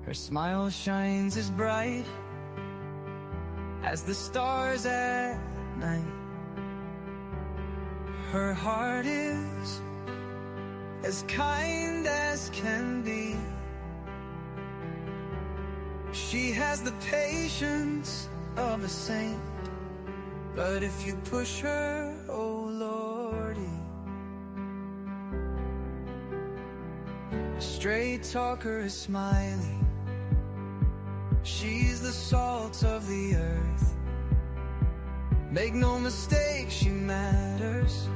Her smile shines as bright as the stars at night. Her heart is as kind as can be. She has the patience of a saint, but if you push her, oh Lordy. A straight talker is smiling. She's the salt of the earth. Make no mistake, she matters.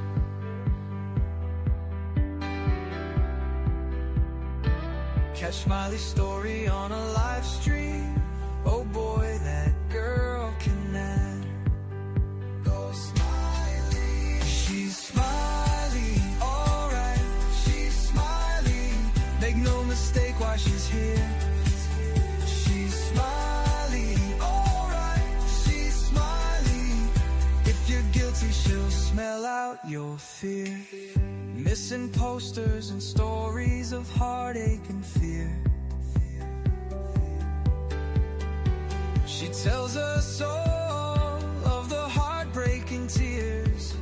Catch Smiley's story on a live stream. Oh boy, that girl can matter. Go Smiley. She's Smiley, alright. She's Smiley. Make no mistake why she's here. She's Smiley, alright. She's Smiley. If you're guilty, she'll smell out your fear. Missing posters and stories of heartache and fear. She tells us all of the heartbreaking tears.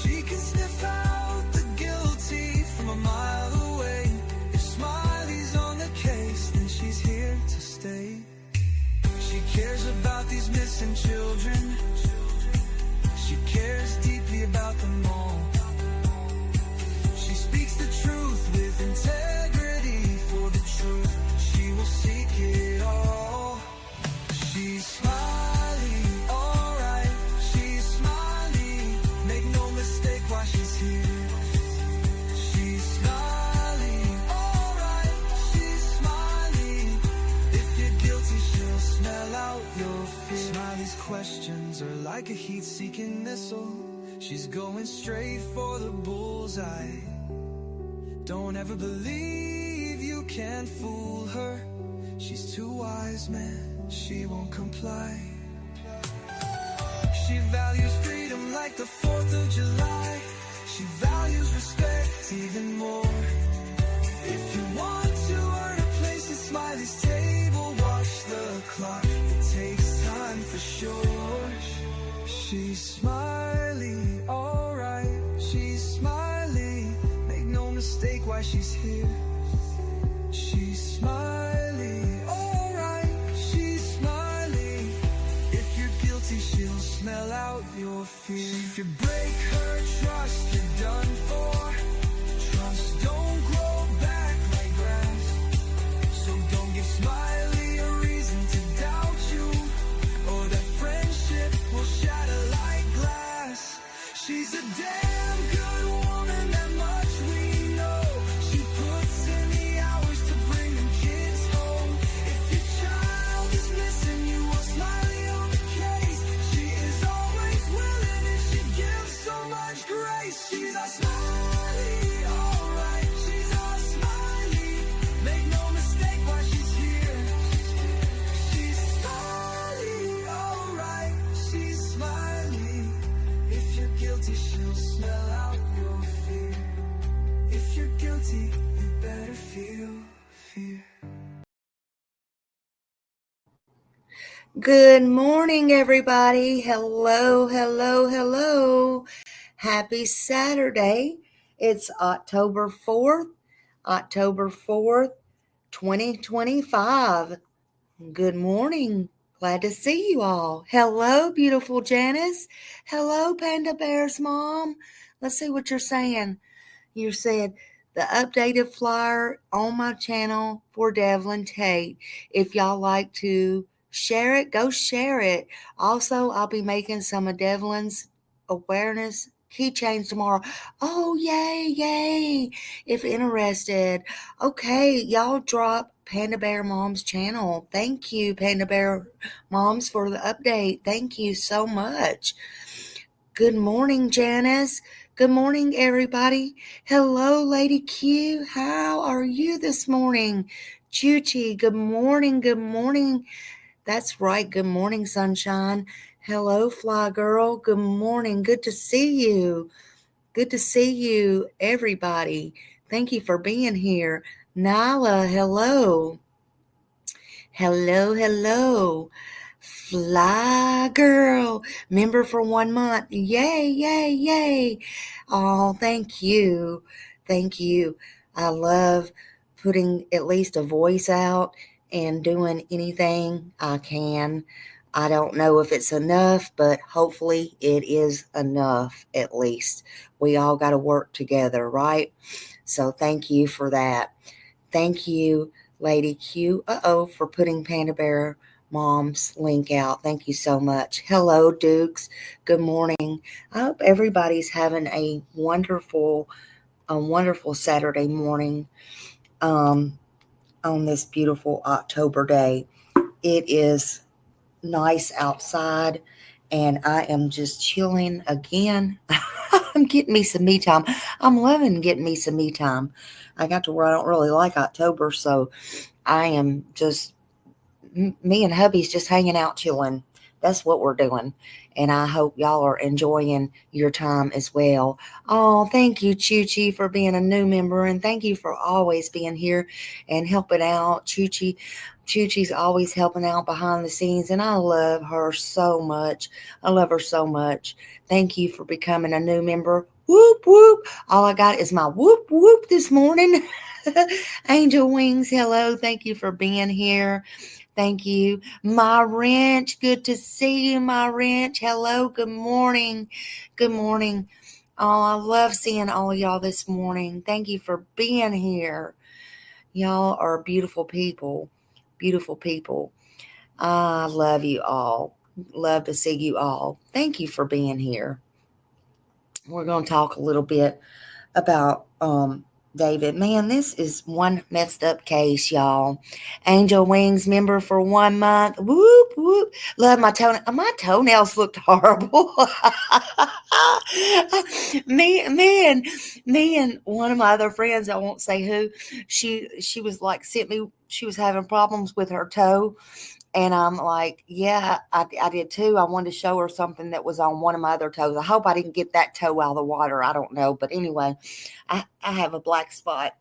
She can sniff out the guilty from a mile away. If Smiley's on the case, then she's here to stay. She cares about these missing children. She cares deeply about them all. She speaks the truth with integrity. For the truth, she will seek it all. She's Smiley, alright. She's Smiley. Make no mistake why she's here. She's Smiley, alright. She's Smiley. If you're guilty, she'll smell out your fear. Smiley's questions are like a heat-seeking missile. She's going straight for the bullseye. Don't ever believe you can fool her. She's too wise, man, she won't comply. She values freedom like the 4th of July. She values respect even more. If you want to earn a place at Smiley's table, watch the clock, it takes time for sure. She's Smiley, alright. She's Smiley. Make no mistake why she's here. She's Smiley, alright. She's Smiley. If you're guilty, she'll smell out your fear. If you break her trust, you're done for. Trust don't grow back like grass. So don't give Smiley a reason to doubt you, or that friendship will shatter like glass. She's a damn good woman, that much we know. She puts in the hours to bring them kids home. If your child is missing, you will Smiley on the case. She is always willing and she gives so much grace. She's a Smiley, alright. She's a Smiley. Make no mistake why she's here. She's Smiley, alright. She's Smiley. If you're guilty, she'll smell out your fear. If you're guilty, you better feel fear. Good morning, everybody. Hello, hello, hello. Happy Saturday. It's October 4th, 2025. Good morning. Glad to see you all. Hello, beautiful Janice. Hello, Panda Bear's mom. Let's see what you're saying. You said the updated flyer on my channel for Devlin Tate. If y'all like to share it, go share it. Also, I'll be making some of Devlin's awareness keychains tomorrow. Oh, yay. If interested. Okay, y'all drop Panda Bear Mom's channel. Thank you, Panda Bear Moms, for the update. Thank you so much. Good morning, Janice. Good morning, everybody. Hello, Lady Q. How are you this morning? Chuchi, good morning. Good morning. That's right. Good morning, sunshine. Hello, Fly Girl. Good morning. Good to see you. Good to see you, everybody. Thank you for being here. Nala, hello. Hello, hello. Fly girl, member for 1 month. Yay, yay, yay. Oh, thank you. Thank you. I love putting at least a voice out and doing anything I can. I don't know if it's enough, but hopefully it is enough at least. We all got to work together, right? So thank you for that. Thank you, Lady Q. For putting Panda Bear Mom's link out. Thank you so much. Hello, Dukes. Good morning. I hope everybody's having a wonderful Saturday morning um, on this beautiful October day. It is nice outside, and I am just chilling again. I'm getting me some me time. I'm loving getting me some me time. I got to where I don't really like October, so I am just me and hubby's just hanging out chilling. That's what we're doing. And I hope y'all are enjoying your time as well. Oh, thank you, Choochie, for being a new member. And thank you for always being here and helping out. Choochie's always helping out behind the scenes. And I love her so much. I love her so much. Thank you for becoming a new member. Whoop, whoop. All I got is my whoop, whoop this morning. Angel Wings, hello. Thank you for being here. Thank you. My Wrench, good to see you, My Wrench. Hello, good morning. Good morning. Oh, I love seeing all of y'all this morning. Thank you for being here. Y'all are beautiful people. Beautiful people. I love you all. Love to see you all. Thank you for being here. We're going to talk a little bit about David. Man, this is one messed up case, y'all. Angel Wings member for 1 month. Whoop whoop. Love my toenails. My toenails looked horrible. me and one of my other friends, I won't say who, she was like sent me. She was having problems with her toe. And I'm like, yeah, I did too. I wanted to show her something that was on one of my other toes. I hope I didn't get that toe out of the water. I don't know. But anyway, I have a black spot,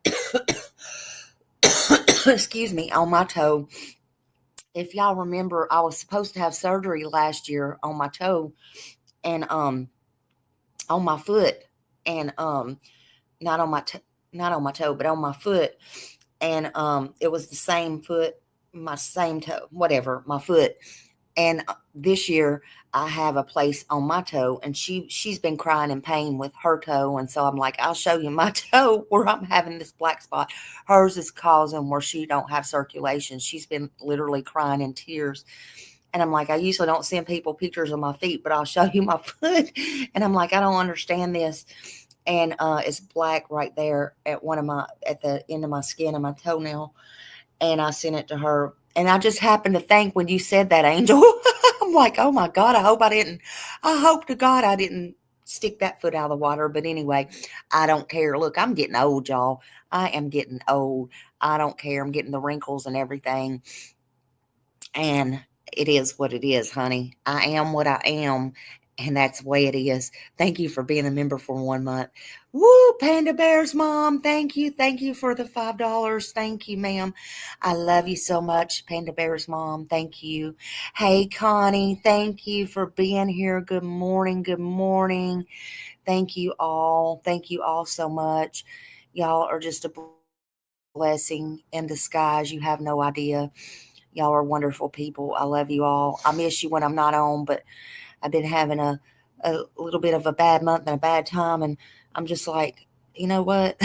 excuse me, on my toe. If y'all remember, I was supposed to have surgery last year on my toe and on my foot and not on my not on my toe, but on my foot. And it was the same foot, my same toe, whatever, my foot. And this year I have a place on my toe, and she's been crying in pain with her toe. And so I'm like, I'll show you my toe where I'm having this black spot. Hers is causing where she don't have circulation. She's been literally crying in tears. And I'm like, I usually don't send people pictures of my feet, but I'll show you my foot. And I'm like, I don't understand this. And it's black right there at at the end of my skin of my toenail. And I sent it to her. And I just happened to think when you said that, Angel, I'm like, oh my God, I hope to God I didn't stick that foot out of the water. But anyway, I don't care. Look, I'm getting old, y'all. I am getting old. I don't care. I'm getting the wrinkles and everything. And it is what it is, honey. I am what I am. And that's the way it is. Thank you for being a member for 1 month. Woo, Panda Bear's mom. Thank you. Thank you for the $5. Thank you, ma'am. I love you so much, Panda Bear's mom. Thank you. Hey, Connie. Thank you for being here. Good morning. Good morning. Thank you all. Thank you all so much. Y'all are just a blessing in disguise. You have no idea. Y'all are wonderful people. I love you all. I miss you when I'm not on, but I've been having a little bit of a bad month and a bad time. And I'm just like, you know what?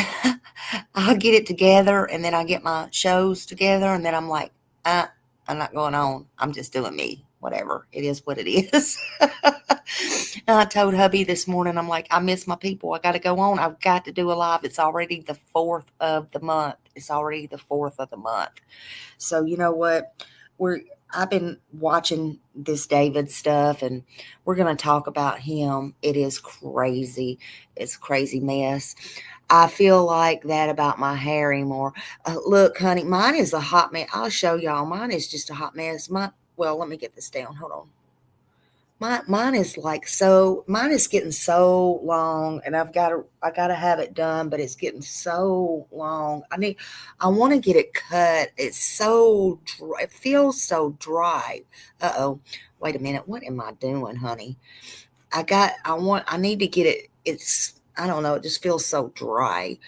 I'll get it together, and then I get my shows together. And then I'm like, I'm not going on. I'm just doing me. Whatever. It is what it is. I told hubby this morning, I'm like, I miss my people. I got to go on. I've got to do a live. It's already the 4th of the month. It's already the 4th of the month. So you know what? I've been watching this David stuff, and we're going to talk about him. It is crazy. It's a crazy mess. I feel like that about my hair anymore. Look, honey, mine is a hot mess. I'll show y'all. Mine is just a hot mess. Well, let me get this down. Hold on. Mine is mine is getting so long, and I gotta have it done, but it's getting so long. I want to get it cut. It's so dry. It feels so dry. Uh-oh. Wait a minute. What am I doing, honey? I need to get it. I don't know. It just feels so dry.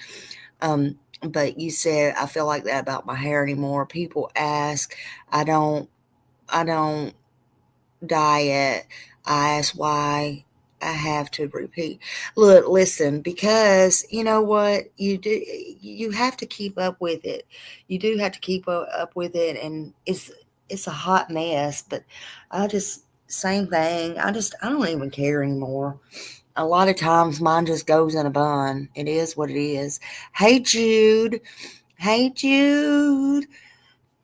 Um, but you said I feel like that about my hair anymore. People ask, I don't, I don't diet. I ask why I have to repeat. Look, listen, because you know what you have to keep up with it. You do have to keep up with it, and it's a hot mess. But I just same thing. I don't even care anymore. A lot of times mine just goes in a bun. It is what it is. Hey Jude. Hey Jude.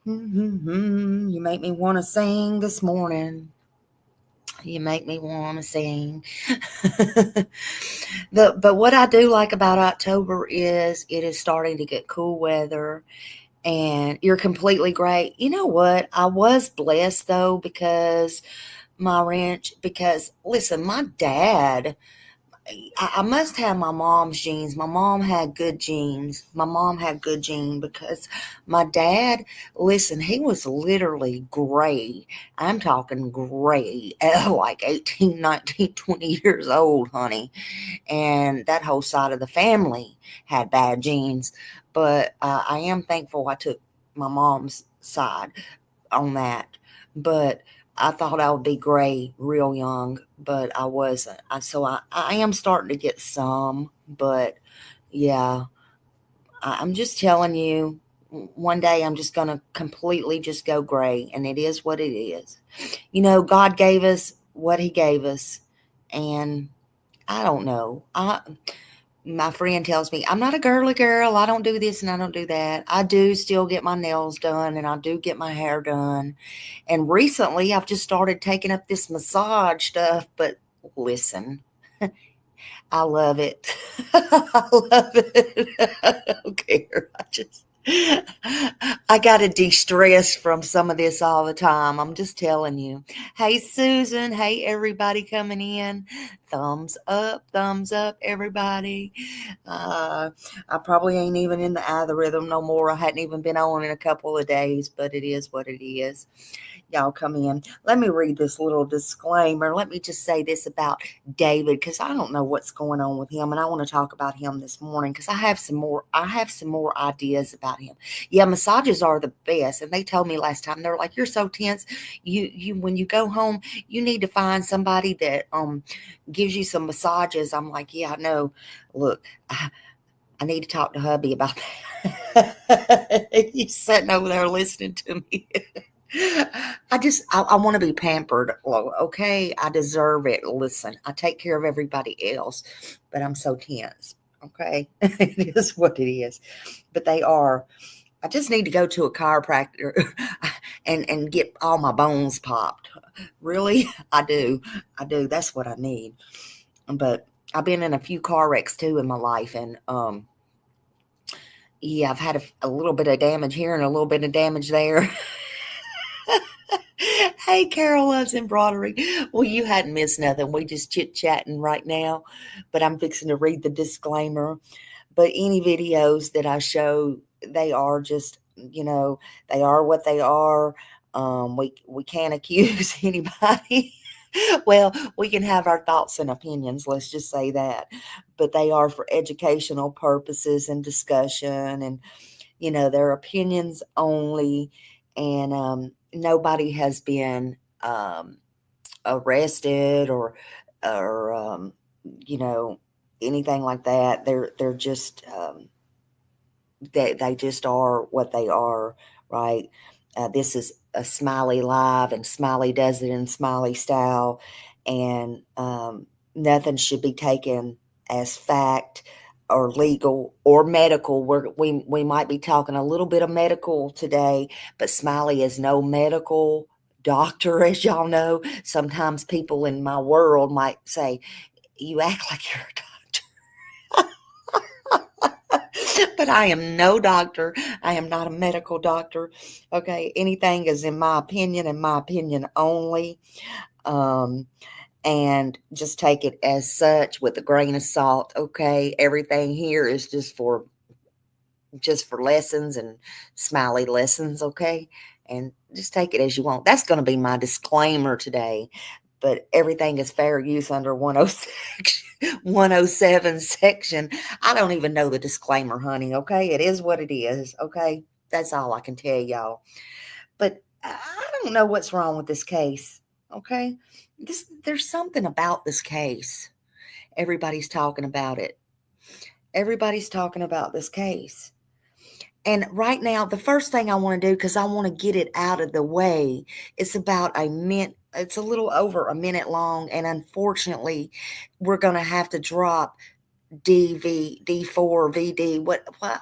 You make me want to sing this morning. You make me want to sing. But what I do like about October is it is starting to get cool weather, and you're completely great. You know what? I was blessed though because my ranch, because listen, my dad, I must have my mom's genes. My mom had good genes. My mom had good genes because my dad, listen, he was literally gray. I'm talking gray at like 18, 19, 20 years old, honey. And that whole side of the family had bad genes. But I am thankful I took my mom's side on that. But I thought I would be gray real young, but I wasn't. I am starting to get some, but yeah, I'm just telling you, one day I'm just going to completely just go gray, and it is what it is. You know, God gave us what He gave us, and I don't know. My friend tells me I'm not a girly girl. I don't do this and I don't do that. I do still get my nails done, and I do get my hair done. And recently I've just started taking up this massage stuff, but listen, I love it. I love it. I don't care. I got to de stress from some of this all the time. I'm just telling you. Hey, Susan. Hey, everybody coming in. thumbs up, everybody. Uh, I probably ain't even in the algorithm no more. I hadn't even been on in a couple of days, but it is what it is. Y'all come in. Let me read this little disclaimer. Let me just say this about David, because I don't know what's going on with him, and I want to talk about him this morning because I have some more. I have some more ideas about him. Yeah, massages are the best, and they told me last time, they're like, you're so tense. You when you go home, you need to find somebody that gives you some massages. I'm like, yeah, I know. Look, I need to talk to hubby about that. He's sitting over there listening to me. I want to be pampered. Okay, I deserve it. Listen, I take care of everybody else, but I'm so tense. Okay, it is what it is. But they are. I just need to go to a chiropractor and get all my bones popped. Really, I do. I do. That's what I need. But I've been in a few car wrecks too in my life, and yeah, I've had a little bit of damage here and a little bit of damage there. Hey, Carol loves embroidery. Well, you hadn't missed nothing. We just chit chatting right now, but I'm fixing to read the disclaimer. But any videos that I show, they are just, they are what they are. We can't accuse anybody. Well, we can have our thoughts and opinions. Let's just say that, but they are for educational purposes and discussion, and their opinions only, and nobody has been arrested or you know anything like that. They're just they just are what they are, right? This is a Smiley live, and Smiley does it in Smiley style, and nothing should be taken as fact or legal or medical. We might be talking a little bit of medical today, but Smiley is no medical doctor, as y'all know. Sometimes people in my world might say, "You act like you're a doctor." But but I am no doctor. I am not a medical doctor. Okay, anything is in my opinion and my opinion only. Um, and just take it as such with a grain of salt. Okay, everything here is just for lessons and smiley lessons. Okay, and just take it as you want. That's going to be my disclaimer today. But everything is fair use under 107 section. I don't even know the disclaimer, honey. Okay, it is what it is. Okay, that's all I can tell y'all. But I don't know what's wrong with this case. Okay, there's something about this case. Everybody's talking about it. Everybody's talking about this case. And right now, the first thing I want to do, because I want to get it out of the way, it's about a minute. It's a little over a minute long, and unfortunately, we're going to have to drop D4, VD.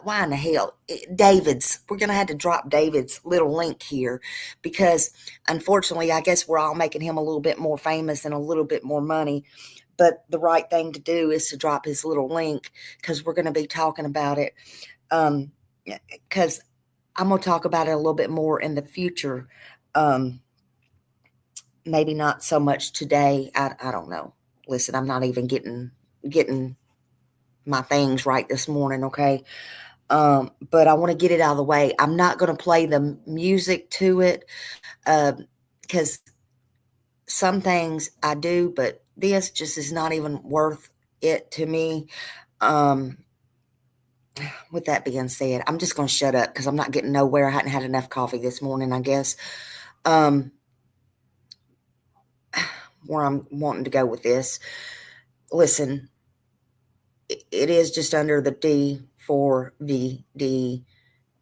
Why in the hell? David's. We're going to have to drop David's little link here because, unfortunately, I guess we're all making him a little bit more famous and a little bit more money. But the right thing to do is to drop his little link because we're going to be talking about it. Because I'm going to talk about it a little bit more in the future. Maybe not so much today. I don't know. Listen, I'm not even getting my things right this morning, okay? But I want to get it out of the way. I'm not going to play the music to it because some things I do, but this just is not even worth it to me. With that being said, I'm just going to shut up because I'm not getting nowhere. I hadn't had enough coffee this morning, I guess. Where I'm wanting to go with this. Listen, it is just under the D4VD,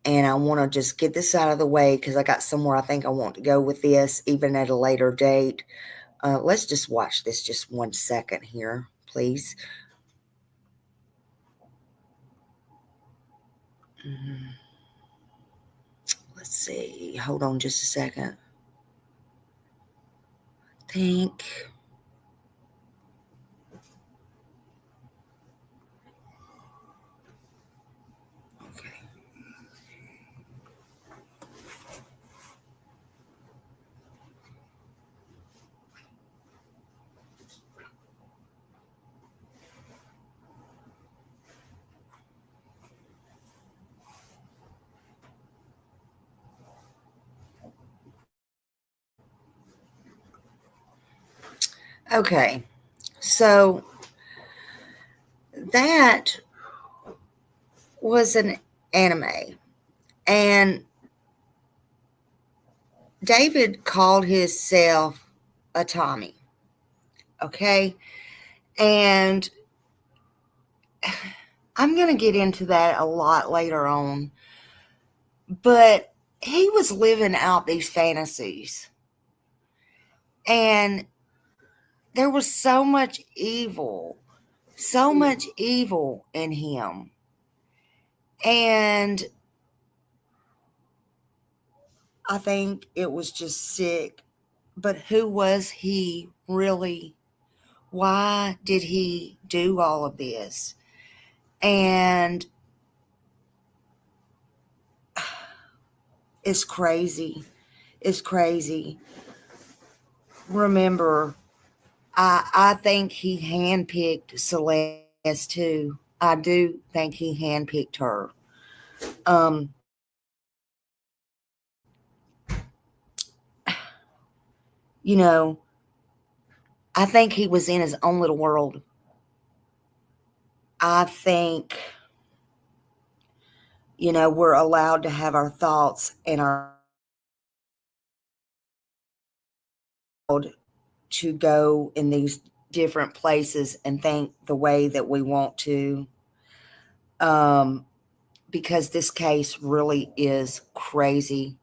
and I want to just get this out of the way because I got somewhere I think I want to go with this, even at a later date. Let's just watch this just 1 second here, please. Let's see. Hold on just a second. Think. Okay. Okay. So that was an anime. And David called himself a Tommy. Okay. And I'm going to get into that a lot later on. But he was living out these fantasies. And there was so much evil in him. And I think it was just sick. But who was he really? Why did he do all of this? And it's crazy. It's crazy. Remember, I think he handpicked Celeste too. I do think he handpicked her. You know, I think he was in his own little world. I think, we're allowed to have our thoughts and our to go in these different places and think the way that we want to. Because this case really is crazy.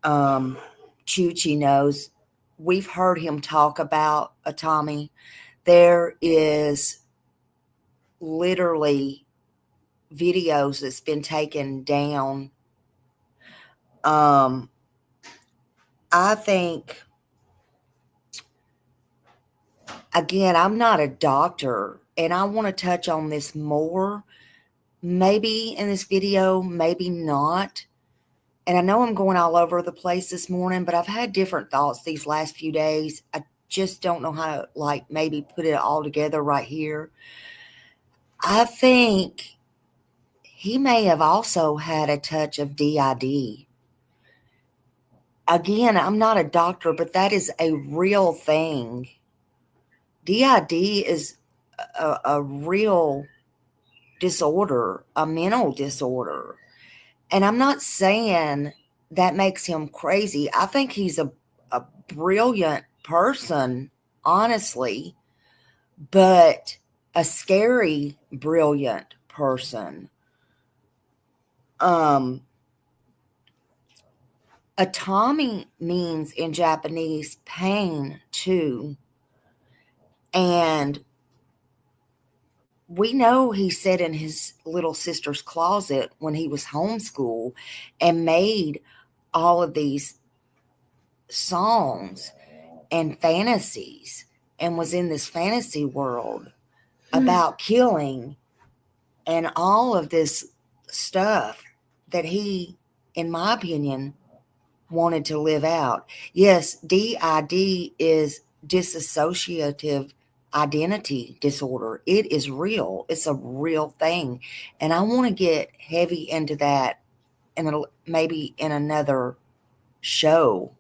Chuchi knows. We've heard him talk about a Tommy. There is literally videos that's been taken down. I think, again, I'm not a doctor, and I want to touch on this more maybe in this video, maybe not. And I know I'm going all over the place this morning, but I've had different thoughts these last few days. I just don't know how to, like, maybe put it all together right here. I think he may have also had a touch of DID. Again, I'm not a doctor, but that is a real thing. DID is a real disorder, a mental disorder. And I'm not saying that makes him crazy. I think he's a brilliant person, honestly, but a scary, brilliant person. Atami means in Japanese pain too. And we know he sat in his little sister's closet when he was homeschooled and made all of these songs and fantasies and was in this fantasy world about killing and all of this stuff that he, in my opinion, wanted to live out. Yes, DID is dissociative identity disorder. It is real. It's a real thing. And I want to get heavy into that maybe in another show.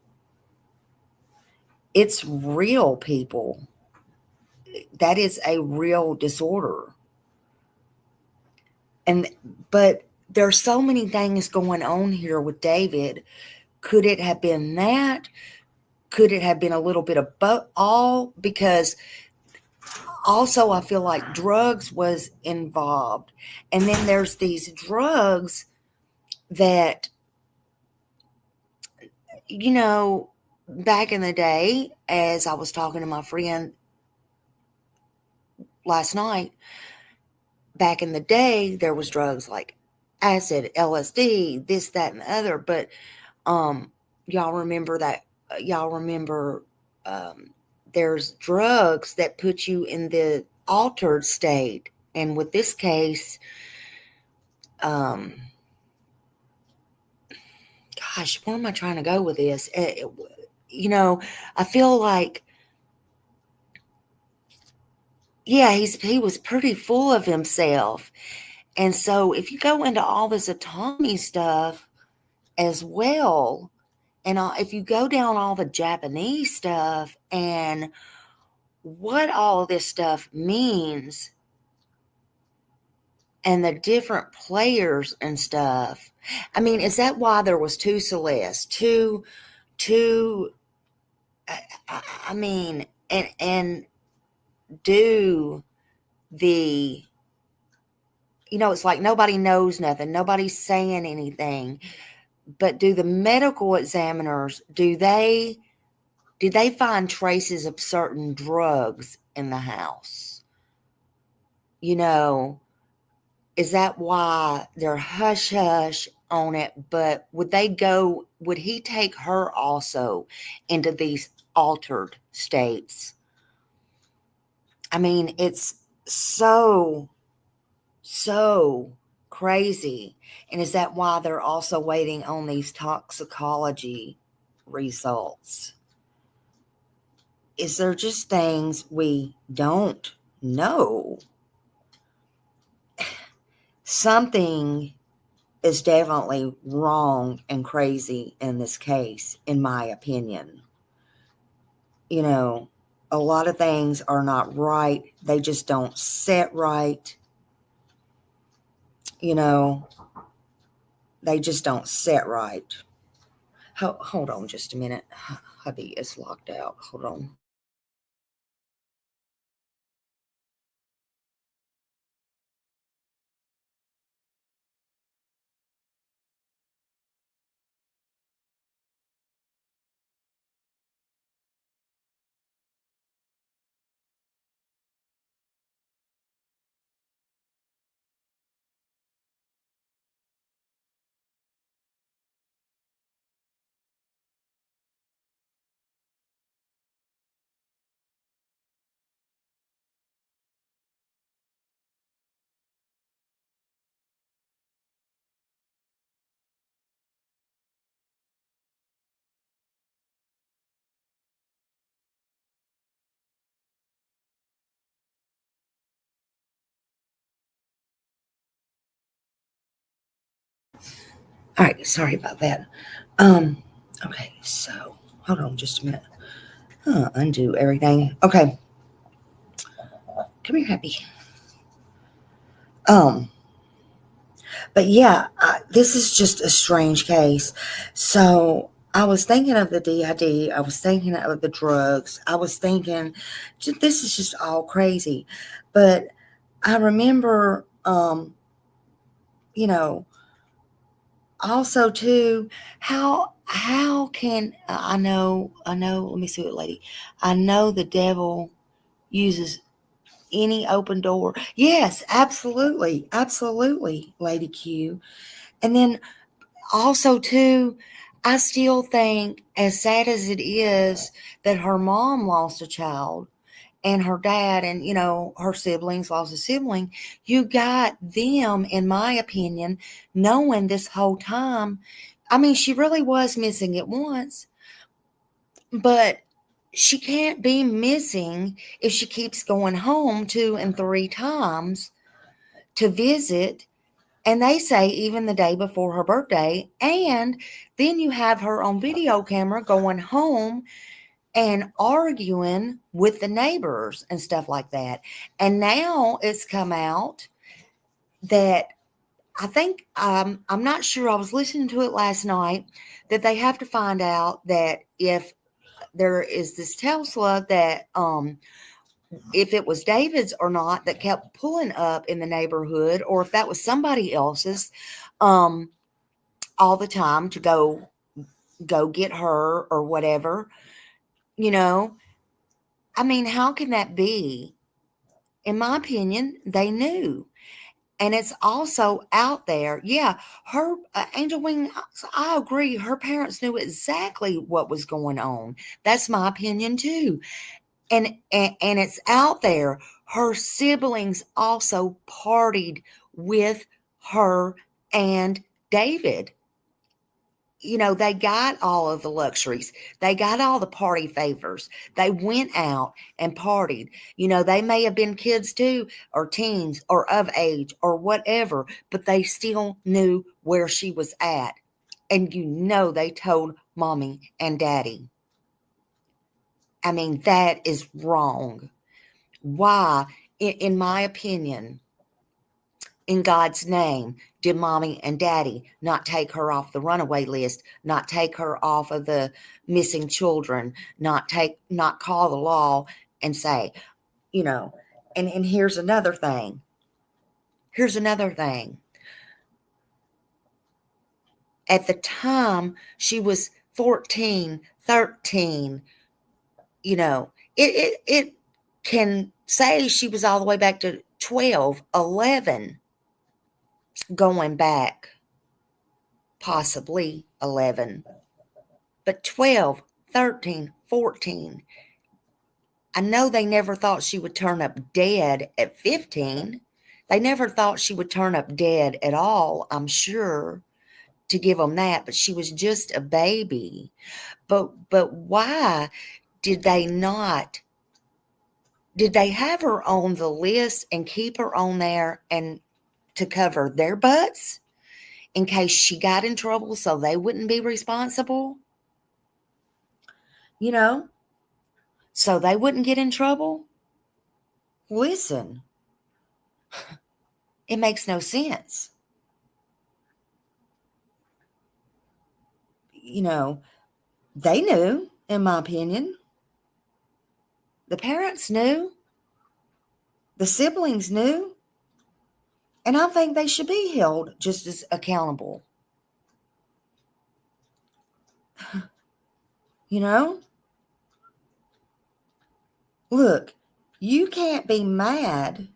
It's real, people. That is a real disorder. But there's so many things going on here with David. Could it have been that? Could it have been a little bit of all? Because also I feel like drugs was involved. And then there's these drugs that, back in the day, as I was talking to my friend last night, back in the day, there was drugs like acid, LSD, this, that, and the other. But y'all remember that? Y'all remember there's drugs that put you in the altered state. And with this case, gosh, where am I trying to go with this? I feel like, yeah, he was pretty full of himself. And so if you go into all this autonomy stuff as well, and if you go down all the Japanese stuff and what all this stuff means and the different players and stuff. I mean, is that why there was two Celeste, two, I mean, and do the, it's like nobody knows nothing. Nobody's saying anything. But do the medical examiners, did they find traces of certain drugs in the house? Is that why they're hush hush on it? But would he take her also into these altered states? I mean, it's so crazy. And is that why they're also waiting on these toxicology results? Is there just things we don't know? Something is definitely wrong and crazy in this case, in my opinion. A lot of things are not right. They just don't sit right. They just don't sit right. Hold on just a minute. Hubby is locked out. Hold on. All right, sorry about that. Okay, so hold on just a minute. Undo everything. Okay, come here, happy. Um, but yeah, this is just a strange case. So I was thinking of the DID. I was thinking of the drugs. I was thinking, this is just all crazy. But I remember, you know, also too, how can I know, let me see what lady. I know the devil uses any open door. Yes, absolutely. Absolutely, Lady Q. And then also too, I still think, as sad as it is that her mom lost a child and her dad and her siblings lost a sibling, you got them, in my opinion, knowing this whole time. I mean, she really was missing it once, but she can't be missing if she keeps going home 2 and 3 times to visit. And they say even the day before her birthday. And then you have her on video camera going home and arguing with the neighbors and stuff like that. And now it's come out that I think, I'm not sure, I was listening to it last night, that they have to find out that if there is this Tesla that if it was David's or not that kept pulling up in the neighborhood, or if that was somebody else's all the time to go get her or whatever. you know I mean, how can that be? In my opinion, they knew. And it's also out there. Yeah, her Angel Wing, I agree. Her parents knew exactly what was going on. That's my opinion too. And it's out there. Her siblings also partied with her and David. They got all of the luxuries. They got all the party favors. They went out and partied. They may have been kids too, or teens, or of age, or whatever, but they still knew where she was at. And they told mommy and daddy. I mean, that is wrong. Why, in my opinion, in God's name, did mommy and daddy not take her off the runaway list, not take her off of the missing children, not call the law and say, and here's another thing. At the time she was 14, 13, it can say she was all the way back to 12, 11. Going back, possibly 11, but 12, 13, 14. I know they never thought she would turn up dead at 15. They never thought she would turn up dead at all, I'm sure, to give them that, but she was just a baby. But why did they not? Did they have her on the list and keep her on there and to cover their butts in case she got in trouble so they wouldn't be responsible? So they wouldn't get in trouble? Listen, it makes no sense. They knew, in my opinion. The parents knew. The siblings knew. And I think they should be held just as accountable. Look, you can't be mad.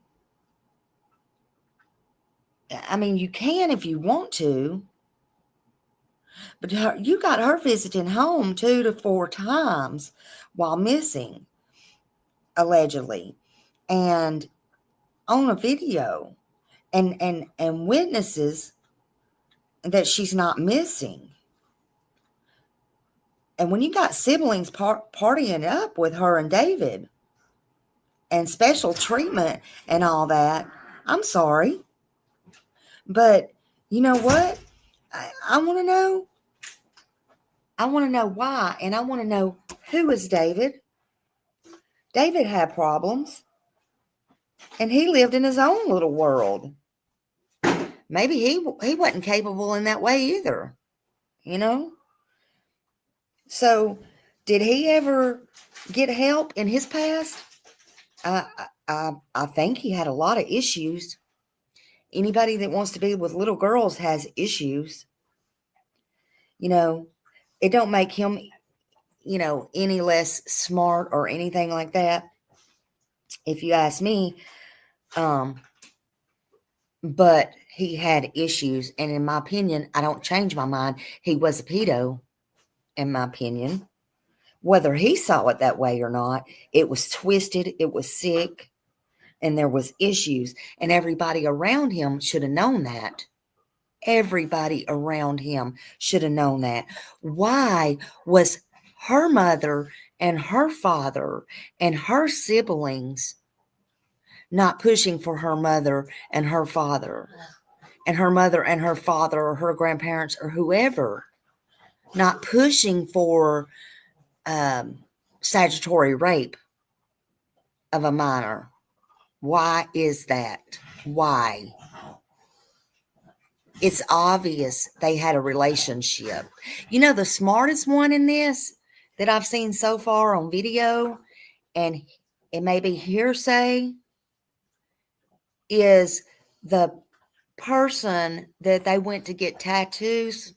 I mean, you can if you want to. But you got her visiting home 2 to 4 times while missing, allegedly, and on a video, and witnesses that she's not missing. And when you got siblings partying up with her and David and special treatment and all that, I'm sorry. But you know what? I want to know. I want to know why, and I want to know who is David. David had problems, and he lived in his own little world. Maybe he wasn't capable in that way either, you know? So, did he ever get help in his past? I think he had a lot of issues. Anybody that wants to be with little girls has issues. You know, it don't make him, any less smart or anything like that, if you ask me. But he had issues, and in my opinion, I don't change my mind. He was a pedo, in my opinion. Whether he saw it that way or not, it was twisted, it was sick, and there was issues. And everybody around him should have known that. Everybody around him should have known that. Why was her mother and her father and her siblings not pushing for her mother and her father? And her mother and her father or her grandparents or whoever, not pushing for statutory rape of a minor. Why is that? Why? It's obvious they had a relationship. The smartest one in this that I've seen so far on video, and it may be hearsay, is the person that they went to get tattoos.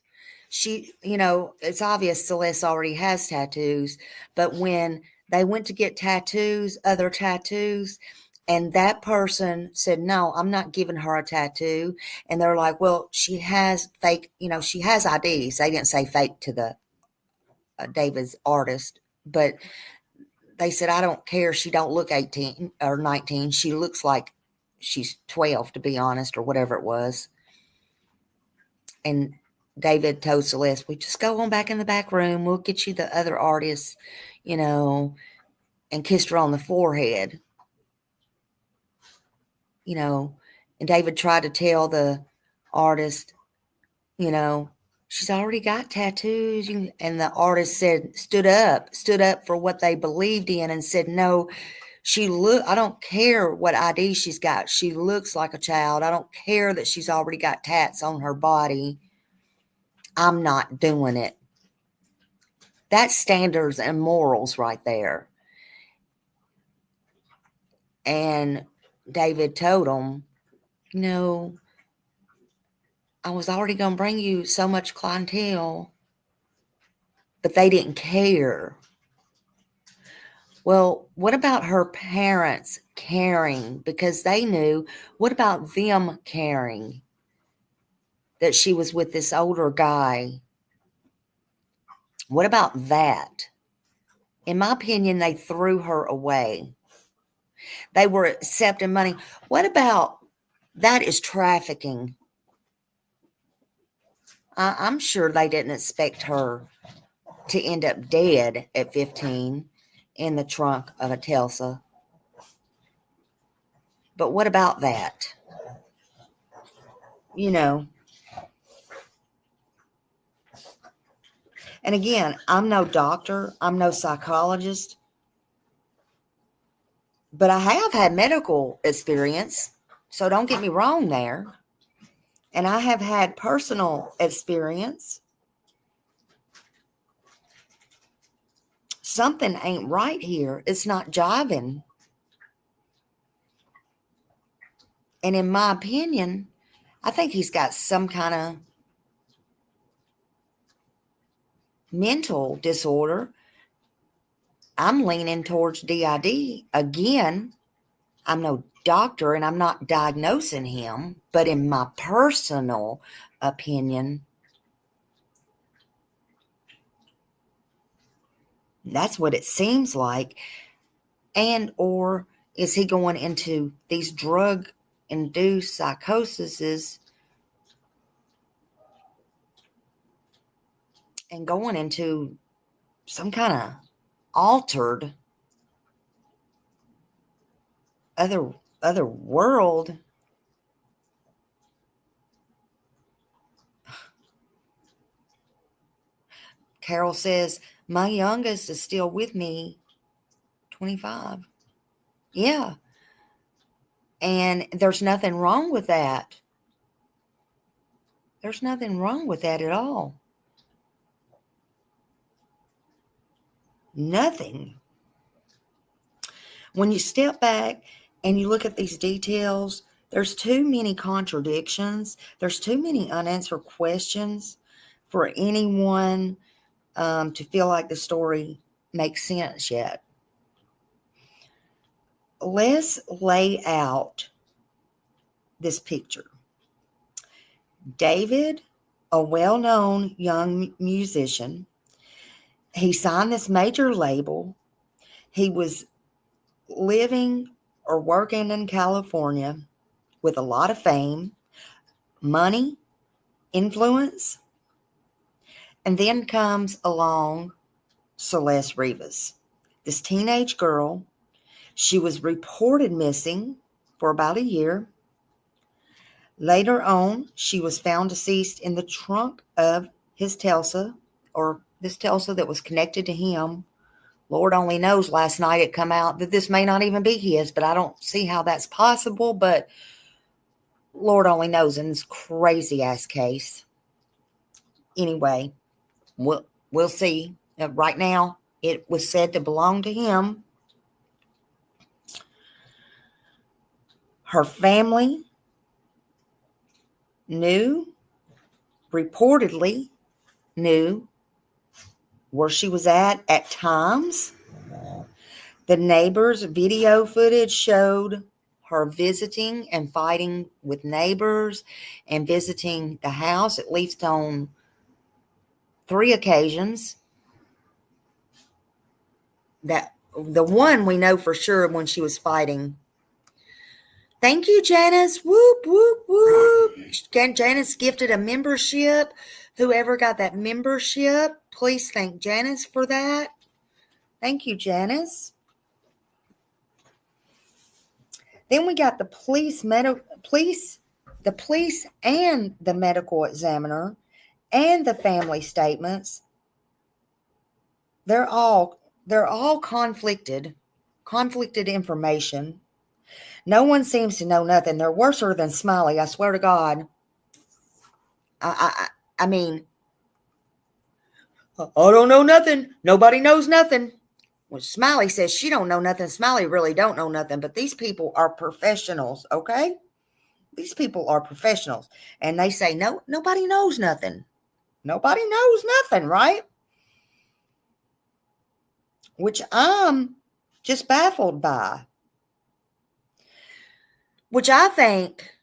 It's obvious Celeste already has tattoos, but when they went to get other tattoos, and that person said, no, I'm not giving her a tattoo. And they're like, well, she has fake, she has IDs. They didn't say fake to the David's artist, but they said, I don't care. She don't look 18 or 19. She looks like she's 12, to be honest, or whatever it was. And David told Celeste, we just go on back in the back room. We'll get you the other artists, and kissed her on the forehead. And David tried to tell the artist, she's already got tattoos. And the artist stood up for what they believed in and said, no, I don't care what ID she's got. She looks like a child. I don't care that she's already got tats on her body. I'm not doing it. That's standards and morals right there. And David told him, I was already going to bring you so much clientele, but they didn't care. Well, what about her parents caring? Because they knew. What about them caring that she was with this older guy? What about that? In my opinion, they threw her away. They were accepting money. What about that is trafficking? I'm sure they didn't expect her to end up dead at 15 in the trunk of a Tesla. But what about that? And again, I'm no doctor, I'm no psychologist, but I have had medical experience. So don't get me wrong there. And I have had personal experience. Something ain't right here. It's not jiving. And in my opinion, I think he's got some kind of mental disorder. I'm leaning towards DID. Again, I'm no doctor and I'm not diagnosing him, but in my personal opinion, that's what it seems like. And or is he going into these drug-induced psychoses and going into some kind of altered other world? Carol says, my youngest is still with me, 25. Yeah. And there's nothing wrong with that. There's nothing wrong with that at all. Nothing. When you step back and you look at these details, there's too many contradictions. There's too many unanswered questions for anyone to feel like the story makes sense yet. Let's lay out this picture. David, a well-known young musician, he signed this major label. He was living or working in California with a lot of fame, money, influence. And then comes along Celeste Rivas, this teenage girl. She was reported missing for about a year. Later on, she was found deceased in the trunk of his Tesla, or this Tesla that was connected to him. Lord only knows, last night it come out that this may not even be his, but I don't see how that's possible, but Lord only knows in this crazy ass case. Anyway, we'll see. Right now, it was said to belong to him. Her family reportedly knew where she was at times. The neighbors' video footage showed her visiting and fighting with neighbors and visiting the house at least on 3 occasions. That the one we know for sure when she was fighting. Thank you, Janice. Whoop, whoop, whoop. Janice gifted a membership. Whoever got that membership, please thank Janice for that. Thank you, Janice. Then we got the police and the medical examiner and the family statements. They're all conflicted information. No one seems to know nothing. They're worser than Smiley, I swear to God. I mean, I don't know nothing. Nobody knows nothing. When Smiley says she don't know nothing, Smiley really don't know nothing. But these people are professionals, okay? These people are professionals. And they say, no, nobody knows nothing. Nobody knows nothing, right? Which I'm just baffled by. Which I think,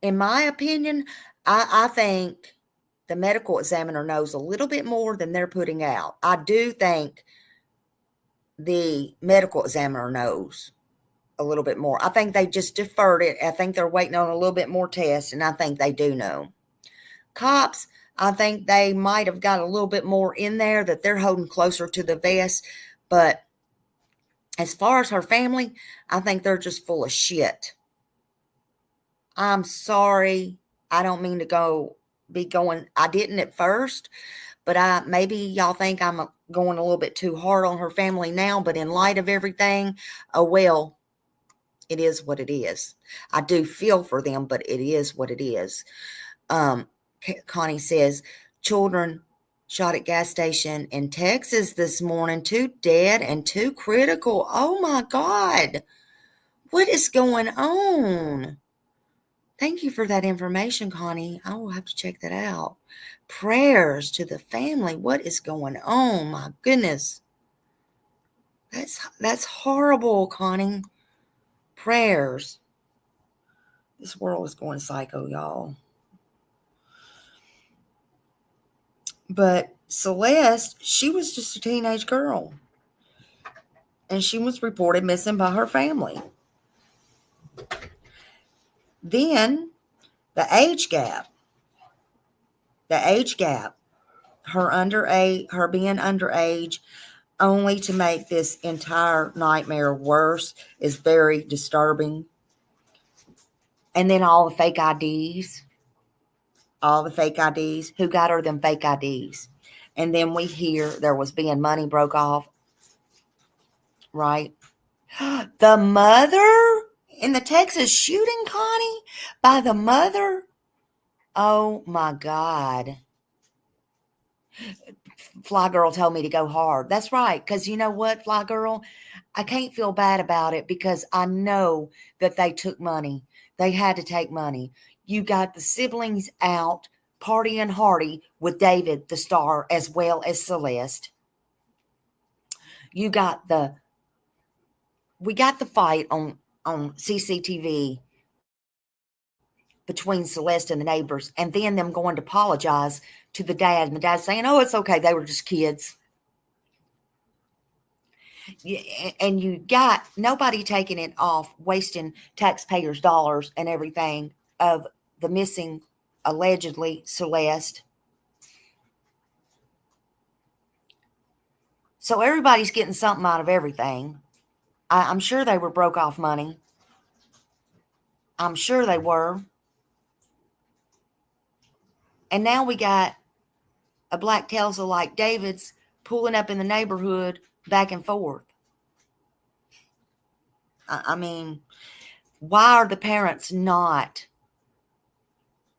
in my opinion, I think the medical examiner knows a little bit more than they're putting out. I do think the medical examiner knows a little bit more. I think they just deferred it. I think they're waiting on a little bit more tests, and I think they do know. Cops, I think they might have got a little bit more in there that they're holding closer to the vest, but as far as her family, I think they're just full of shit. I'm sorry. I don't mean to be going. I didn't at first, but maybe y'all think I'm going a little bit too hard on her family now. But in light of everything, well, it is what it is. I do feel for them, but it is what it is. Connie says, children shot at gas station in Texas this morning. 2 dead and 2 critical. Oh my God. What is going on? Thank you for that information, Connie. I will have to check that out. Prayers to the family. What is going on? My goodness. That's horrible, Connie. Prayers. This world is going psycho, y'all. But Celeste, she was just a teenage girl. And she was reported missing by her family. Then the age gap, her being underage, only to make this entire nightmare worse, is very disturbing. And then all the fake IDs. Who got her them fake IDs? And then we hear there was being money broke off, right? The mother in the Texas shooting, Connie, by the mother. Oh my God. Fly Girl told me to go hard. That's right. Because you know what, Fly Girl? I can't feel bad about it because I know that they took money. They had to take money. You got the siblings out partying hardy with David, the star, as well as Celeste. We got the fight on CCTV between Celeste and the neighbors, and then them going to apologize to the dad, and the dad saying, "Oh, it's okay. They were just kids." And you got nobody taking it off, wasting taxpayers' dollars and everything of the missing, allegedly, Celeste. So everybody's getting something out of everything. I'm sure they were broke off money. I'm sure they were. And now we got a black Tesla like David's pulling up in the neighborhood back and forth. I mean, why are the parents not?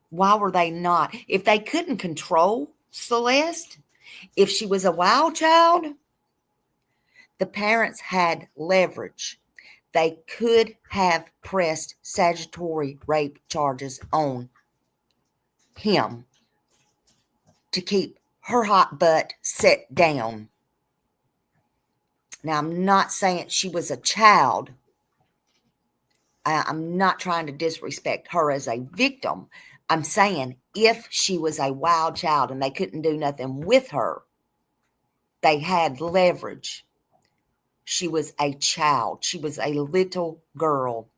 Why were they not? If they couldn't control Celeste, if she was a wild child, the parents had leverage. They could have pressed statutory rape charges on him to keep her hot butt set down. Now, I'm not saying she was a child. I'm not trying to disrespect her as a victim. I'm saying if she was a wild child and they couldn't do nothing with her, they had leverage. She was a child. She was a little girl.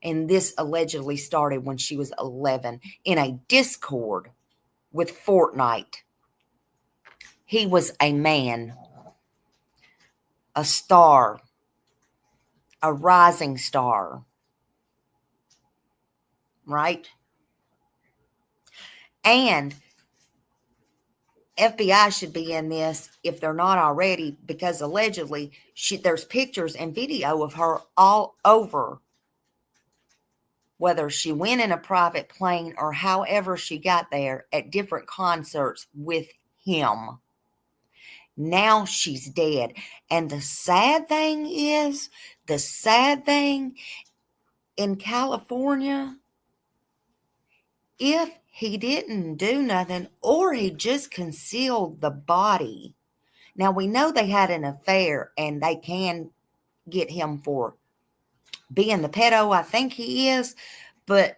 And this allegedly started when she was 11 in a Discord with Fortnite. He was a man, a star, a rising star, right? And FBI should be in this if they're not already, because allegedly there's pictures and video of her all over, whether she went in a private plane or however she got there, at different concerts with him. Now she's dead. And the sad thing in California, if he didn't do nothing or he just concealed the body. Now, we know they had an affair and they can get him for being the pedo, I think he is, but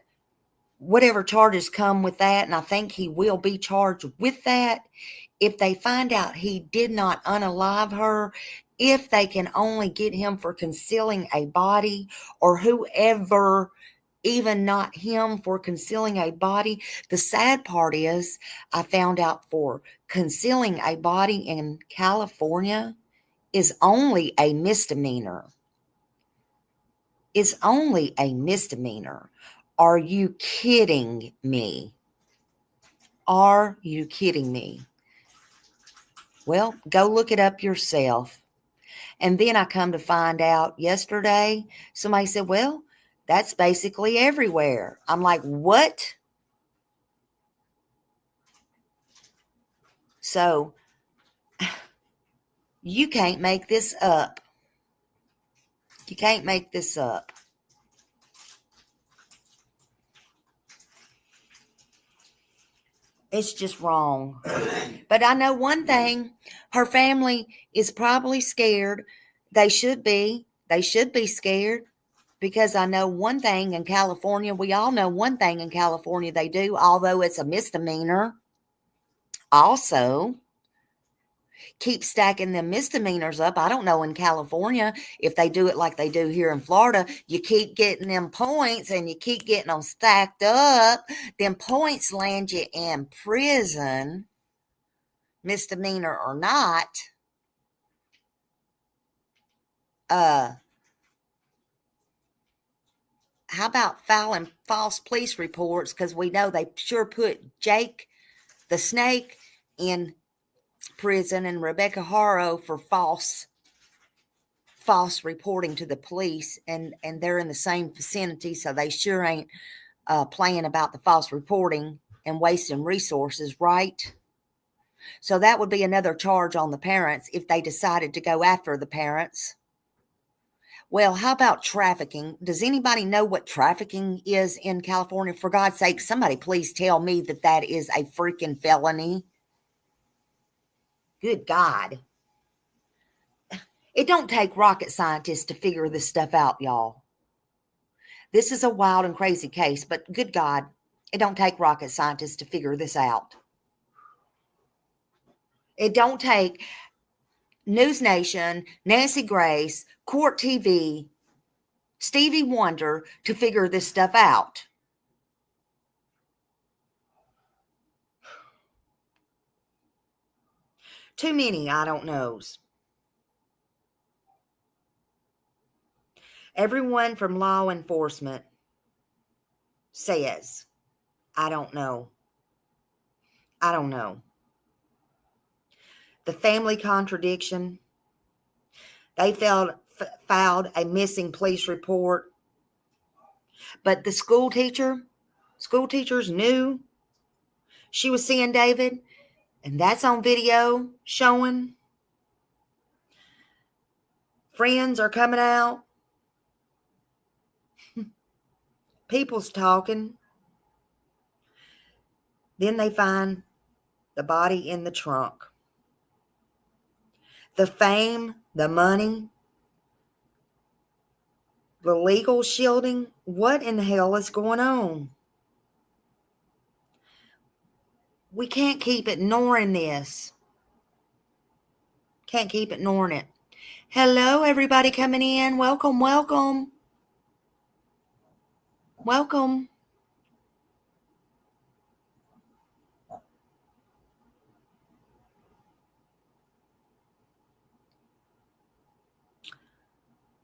whatever charges come with that, and I think he will be charged with that. If they find out he did not unalive her, if they can only get him for concealing a body, or whoever, even not him, for concealing a body. The sad part is I found out for concealing a body in California is only a misdemeanor. Is only a misdemeanor. Are you kidding me? Are you kidding me? Well, go look it up yourself. And then I come to find out yesterday, somebody said, well, that's basically everywhere. I'm like, what? So you can't make this up. You can't make this up. It's just wrong. But I know one thing. Her family is probably scared. They should be. They should be scared. Because I know one thing in California. We all know one thing in California they do, although it's a misdemeanor. Also, keep stacking them misdemeanors up. I don't know in California if they do it like they do here in Florida. You keep getting them points and you keep getting them stacked up. Them points land you in prison, misdemeanor or not. How about filing false police reports? Because we know they sure put Jake the snake in prison, and Rebecca Haro for false reporting to the police, and they're in the same vicinity, so they sure ain't playing about the false reporting and wasting resources, right? So that would be another charge on the parents if they decided to go after the parents. Well, how about trafficking? Does anybody know what trafficking is in California? For God's sake, somebody please tell me that that is a freaking felony. Good God. It don't take rocket scientists to figure this stuff out, y'all. This is a wild and crazy case, but good God, it don't take rocket scientists to figure this out. It don't take News Nation, Nancy Grace, Court TV, Stevie Wonder to figure this stuff out. Too many I don't knows. Everyone from law enforcement says, I don't know. I don't know. The family contradiction. They filed a missing police report. But the school teachers knew she was seeing David. And that's on video showing. Friends are coming out. People's talking. Then they find the body in the trunk. The fame, the money, the legal shielding. What in the hell is going on? We can't keep ignoring this. Can't keep ignoring it. Hello, everybody coming in. Welcome, welcome. Welcome.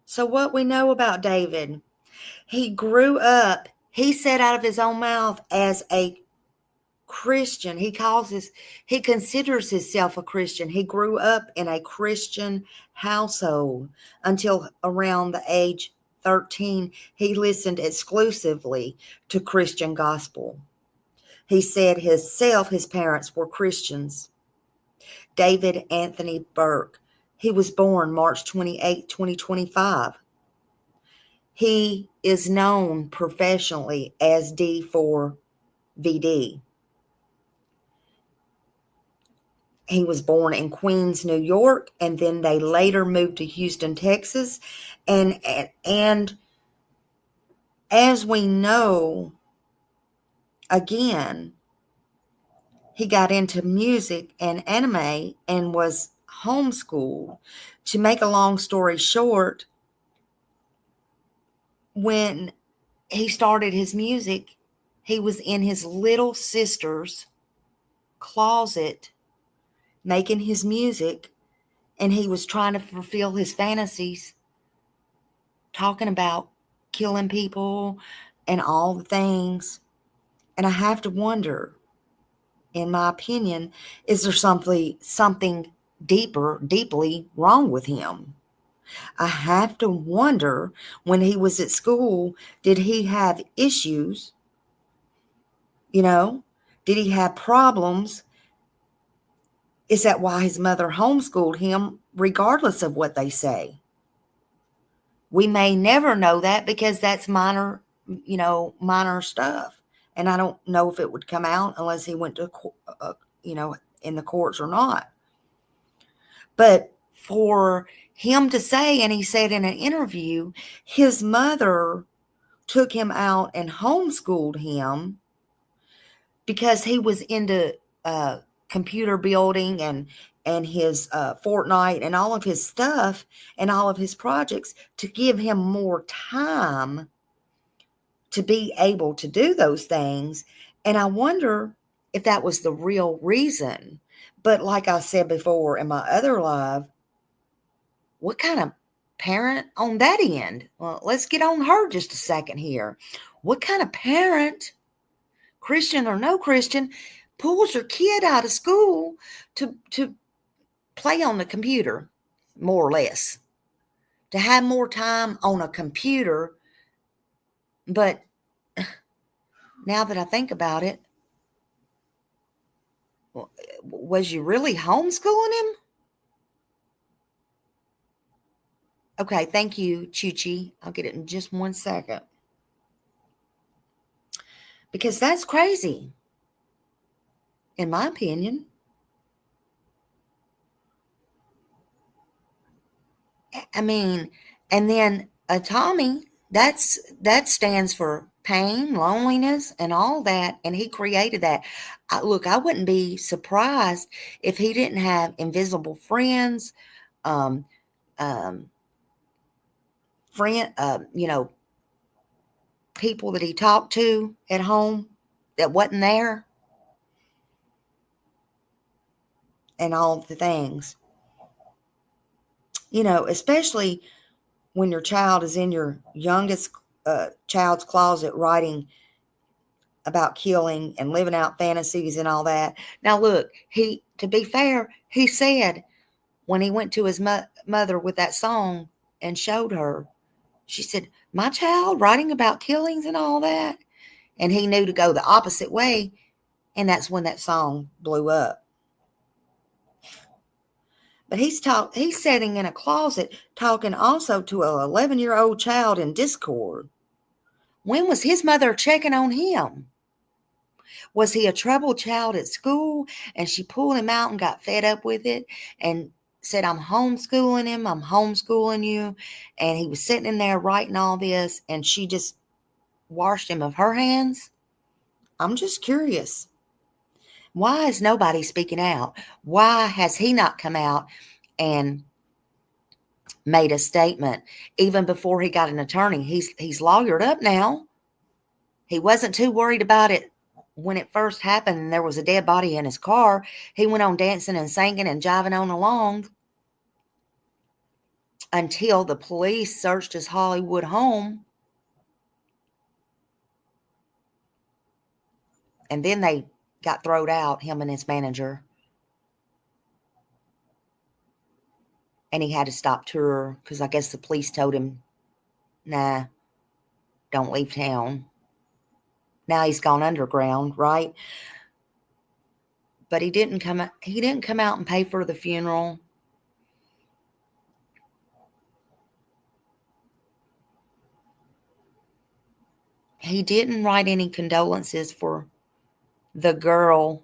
So what we know about David, he grew up, he said out of his own mouth, as a Christian. He considers himself a Christian. He grew up in a Christian household until around the age 13. He listened exclusively to Christian gospel. He said his parents were Christians. David Anthony Burke. He was born March 28, 2025. He is known professionally as D4VD. He was born in Queens, New York, and then they later moved to Houston, Texas. And as we know, again, he got into music and anime and was homeschooled. To make a long story short, when he started his music, he was in his little sister's closet making his music, and he was trying to fulfill his fantasies, talking about killing people and all the things. And I have to wonder, in my opinion, is there something deeply wrong with him? I have to wonder, when he was at school, did he have issues? Did he have problems? Is that why his mother homeschooled him, regardless of what they say? We may never know that, because that's minor stuff. And I don't know if it would come out unless he went to, in the courts or not. But for him to say, and he said in an interview, his mother took him out and homeschooled him because he was into computer building and his Fortnite and all of his stuff and all of his projects, to give him more time to be able to do those things. And I wonder if that was the real reason. But like I said before in my other live, what kind of parent on that end? Well, let's get on her just a second here. What kind of parent, Christian or no Christian, pulls your kid out of school to play on the computer, more or less, to have more time on a computer. But now that I think about it, was you really homeschooling him? Okay, thank you, Chuchi. I'll get it in just 1 second. Because that's crazy, in my opinion. I mean, and then Tommy, that stands for pain, loneliness, and all that, and he created that. Look, I wouldn't be surprised if he didn't have invisible friends, um, um, people that he talked to at home that wasn't there, and all the things. Especially when your child is in your youngest child's closet writing about killing and living out fantasies and all that. Now, look, to be fair, he said when he went to his mother with that song and showed her, she said, "My child writing about killings and all that." And he knew to go the opposite way. And that's when that song blew up. But he's sitting in a closet talking also to an 11-year-old child in Discord. When was his mother checking on him? Was he a troubled child at school and she pulled him out and got fed up with it and said, "I'm homeschooling him, I'm homeschooling you." And he was sitting in there writing all this and she just washed him of her hands? I'm just curious. Why is nobody speaking out? Why has he not come out and made a statement even before he got an attorney? He's lawyered up now. He wasn't too worried about it when it first happened and there was a dead body in his car. He went on dancing and singing and jiving on along until the police searched his Hollywood home. And then they got thrown out, him and his manager. And he had to stop tour because I guess the police told him, "Nah, don't leave town." Now he's gone underground, right? But he didn't come out and pay for the funeral. He didn't write any condolences for the girl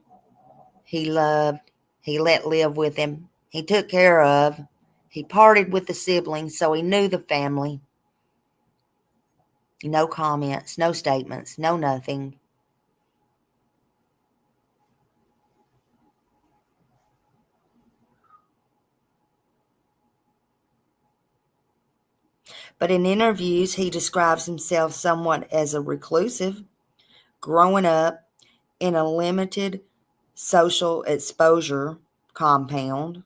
he loved, he let live with him, he took care of. He parted with the siblings, so he knew the family. No comments, no statements, no nothing. But in interviews, he describes himself somewhat as a reclusive, growing up in a limited social exposure compound.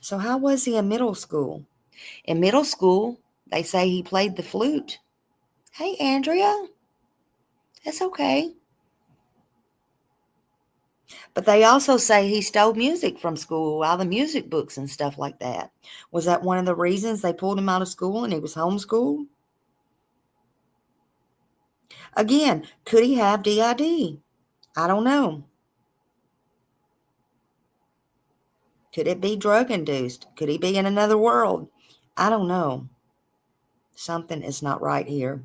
So how was he in middle school? In middle school, they say he played the flute. Hey, Andrea. That's okay. But they also say he stole music from school, all the music books and stuff like that. Was that one of the reasons they pulled him out of school and he was homeschooled? Again, could he have DID? I don't know. Could it be drug induced? Could he be in another world? I don't know. Something is not right here.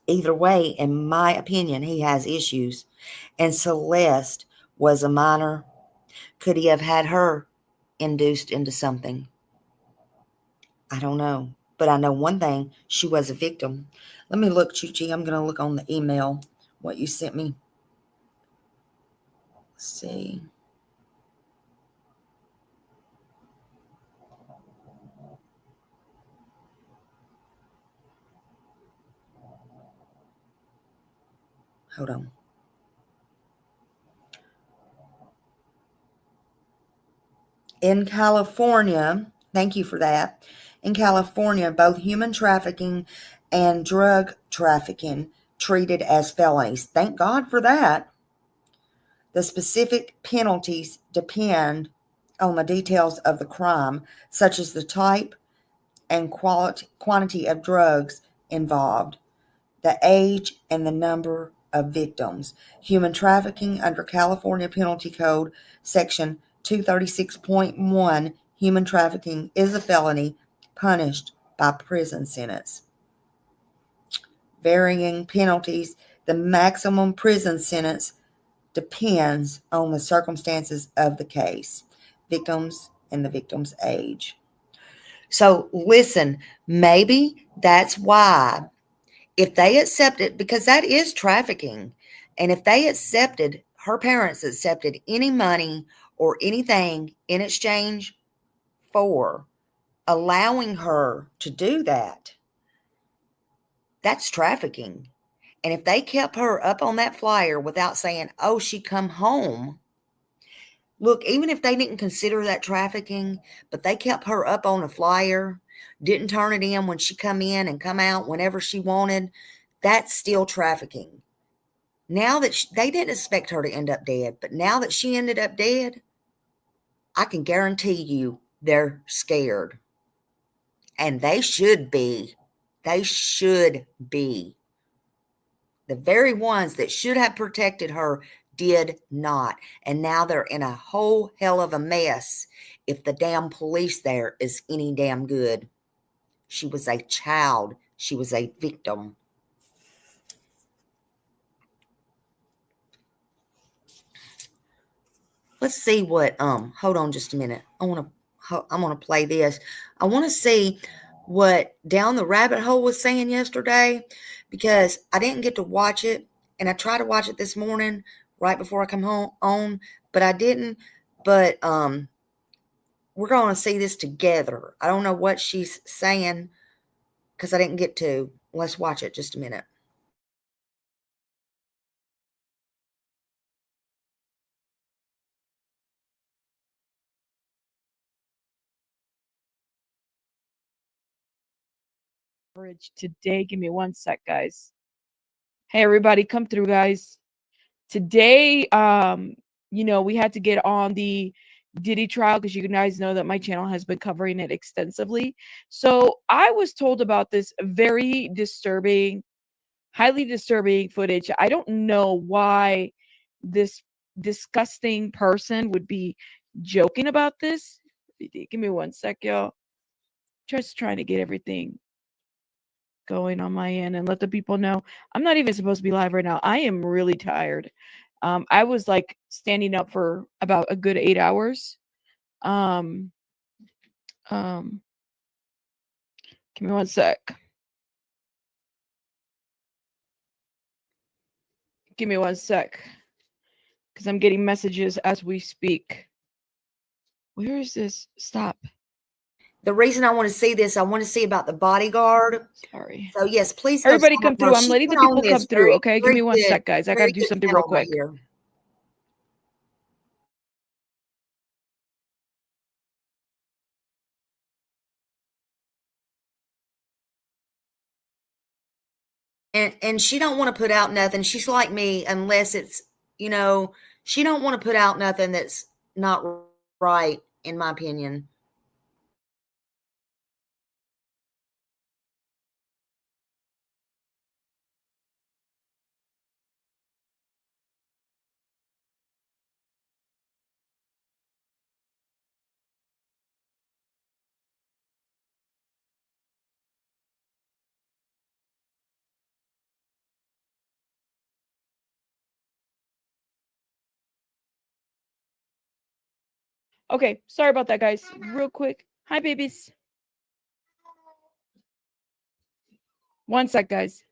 Either way, in my opinion, he has issues. And Celeste was a minor. Could he have had her induced into something? I don't know. But I know one thing, she was a victim. Let me look, Chuchi. I'm going to look on the email, what you sent me. Let's see. Hold on. In California, thank you for that. In California, both human trafficking and drug trafficking treated as felonies. Thank God for that. The specific penalties depend on the details of the crime, such as the type and quantity of drugs involved, the age, and the number of victims. Human trafficking under California Penalty Code Section 236.1, human trafficking is a felony punished by prison sentence. Varying penalties, the maximum prison sentence depends on the circumstances of the case, victims, and the victim's age. So listen, maybe that's why, if they accept it, because that is trafficking, and if they accepted, her parents accepted any money or anything in exchange for allowing her to do that, that's trafficking. And if they kept her up on that flyer without saying, oh, she come home, look, even if they didn't consider that trafficking, but they kept her up on a flyer, didn't turn it in when she come in and come out whenever she wanted, that's still trafficking. Now that they didn't expect her to end up dead, but now that she ended up dead, I can guarantee you they're scared. And they should be. They should be. The very ones that should have protected her did not. And now they're in a whole hell of a mess if the damn police there is any damn good. She was a child. She was a victim. Let's see what, hold on just a minute. I'm going to play this. I want to see what Down the Rabbit Hole was saying yesterday, because I didn't get to watch it, and I tried to watch it this morning right before I come home on, but I didn't. But we're going to see this together. I don't know what she's saying because I didn't get to. Let's watch it just a minute. Today. Give me one sec, guys. Hey, everybody, come through, guys. Today, we had to get on the Diddy trial because you guys know that my channel has been covering it extensively. So I was told about this very disturbing, highly disturbing footage. I don't know why this disgusting person would be joking about this. Give me one sec, y'all. Just trying to get everything going on my end and let the people know I'm not even supposed to be live right now. I am really tired. I was like standing up for about a good 8 hours. Um, give me one sec. Give me one sec. Because I'm getting messages as we speak. Where is this? Stop. The reason I want to see this, I want to see about the bodyguard. Sorry. So yes, please. Everybody come through. I'm letting the people come through. Okay, give me one sec, guys. I got to do something real quick. And she don't want to put out nothing. She's like me, unless it's, she don't want to put out nothing that's not right, in my opinion. Okay, sorry about that, guys. Real quick. Hi, babies. One sec, guys.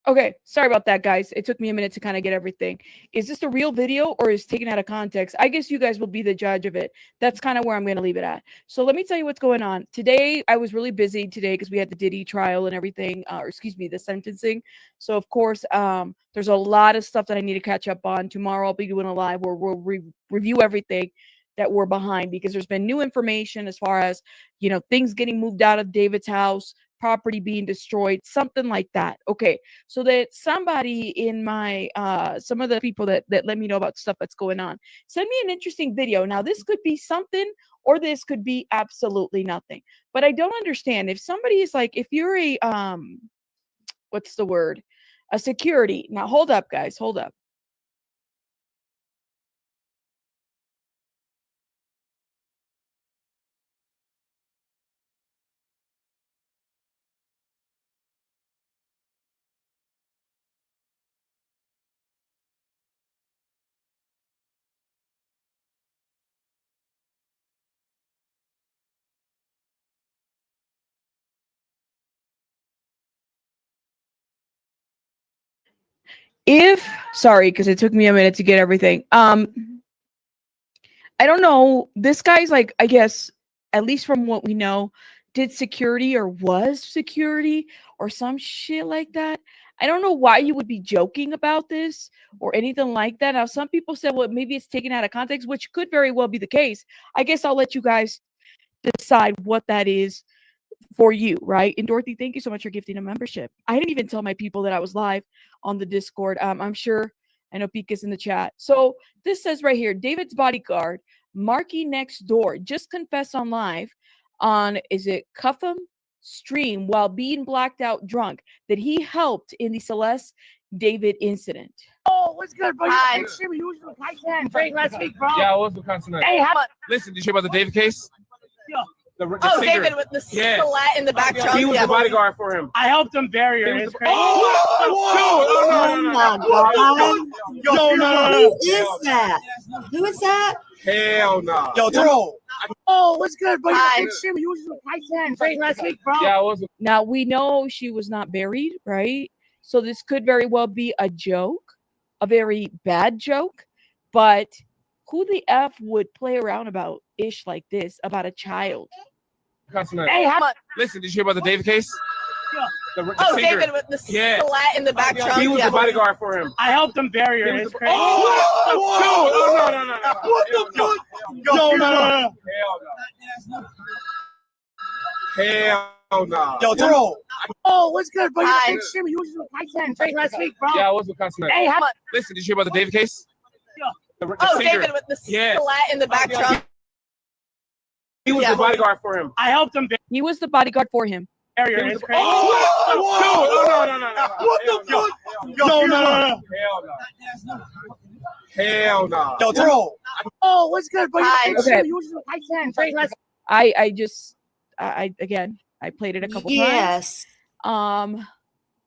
Okay, sorry about that, guys. It took me a minute to kind of get everything. Is this a real video or is taken out of context? I guess you guys will be the judge of it. That's kind of where I'm going to leave it at. So let me tell you what's going on. Today, I was really busy today because we had the Diddy trial and everything, or excuse me, the sentencing. So, of course, there's a lot of stuff that I need to catch up on. Tomorrow, I'll be doing a live where we'll review everything that we're behind because there's been new information as far as, things getting moved out of David's house, property being destroyed, something like that. Okay. So that somebody in my some of the people that let me know about stuff that's going on, send me an interesting video. Now this could be something or this could be absolutely nothing. But I don't understand if somebody is like, if you're a what's the word? A security. Now hold up, guys, hold up. If sorry, because it took me a minute to get everything. I don't know. This guy's like, I guess, at least from what we know, did security or was security or some shit like that. I don't know why you would be joking about this or anything like that. Now, some people said, well, maybe it's taken out of context, which could very well be the case. I guess I'll let you guys decide what that is for you, right? And Dorothy, thank you so much for gifting a membership. I didn't even tell my people that I was live on the Discord. I'm sure I know Pika's in the chat. So this says right here, David's bodyguard, Marky next door, just confessed on live on, is it Cuffham stream while being blacked out drunk that he helped in the Celeste David incident. Oh, what's good, bro? Hi. You see me using the price tag drink last week, bro. Yeah, I was with tonight. Hey, how much? Listen, did you hear about the David case? Yeah. The Oh, singer. David with the Yes. silhouette in the back trunk. He was the bodyguard for him. I helped him bury her. It's crazy. Oh my God. Who is that? Who is that? Hell no. Yo, Turo. Oh, what's good, bro? Hi. You see me using the price tag drink last week, bro. Yeah, I was with Now we know she was not buried, right? So this could very well be a joke, a very bad joke, but who the F would play around about ish like this about a child? tonight. Hey, how much? Listen, did you hear about the David case? Yeah. The Oh, singer. David with the Yes. silhouette in the back trunk. He was Yeah. the bodyguard for him. I helped him bury her. He was It's the- crazy. No. What the fuck? No. Hell no. Yo, Turo. Oh, what's good, bro? Hi. You see me using the price tag drink last week, bro. Yeah, I was with tonight. Hey, how much? Listen, did you hear about the David case? Yeah. The Oh, singer. David with the Yes. silhouette in the back trunk. He was Yeah. the bodyguard for him. I helped him He was the bodyguard for him. bury her. He was It's the- crazy. No. What the fuck? Hell no. Yo, Turo. Oh, what's good, bro? Hi. You see Okay. me using the price tag drink last I again, I played it a couple times. Yes.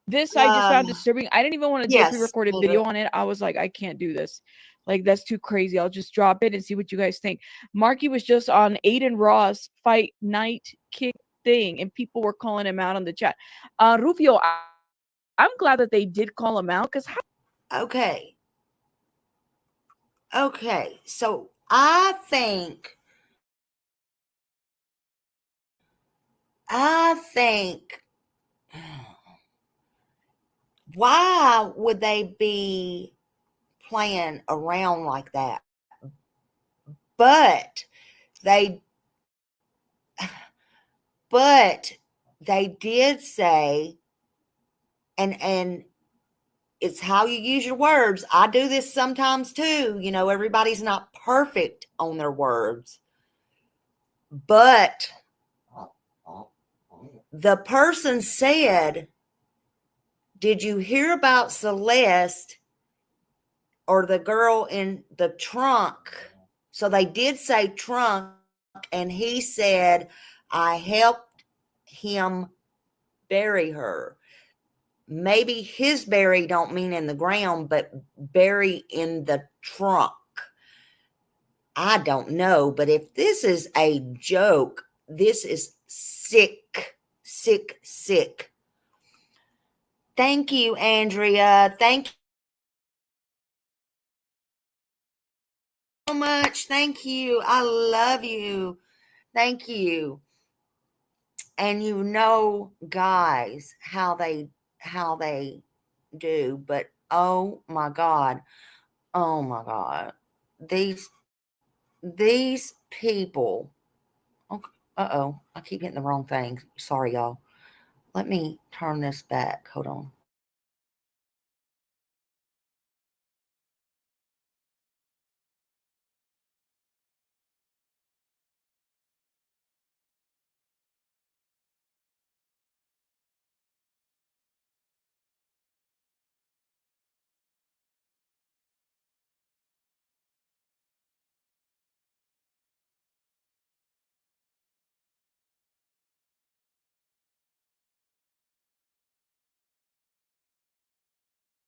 This I just found Um, disturbing. I didn't even want to do yes, a pre-recorded hold video up. on it. I was like, I can't do this. Like, that's too crazy. I'll just drop it and see what you guys think. Marky was just on Aiden Ross fight night kick thing, and people were calling him out on the chat. Rufio, I'm glad that they did call him out because Okay. Okay. So I think why would they be playing around like that? But they did say, and it's how you use your words. I do this sometimes too. You know, everybody's not perfect on their words. But the person said, did you hear about Celeste or the girl in the trunk? So they did say trunk, and he said, I helped him bury her. Maybe his bury don't mean in the ground, but bury in the trunk. I don't know, but if this is a joke, this is sick. Thank you, Andrea. Thank you so much. Thank you. I love you. Thank you. And you know, guys, how they do, but oh my God. Oh my God. These people. Okay. Uh-oh. I keep hitting the wrong thing. Sorry, y'all. Let me turn this back. Hold on.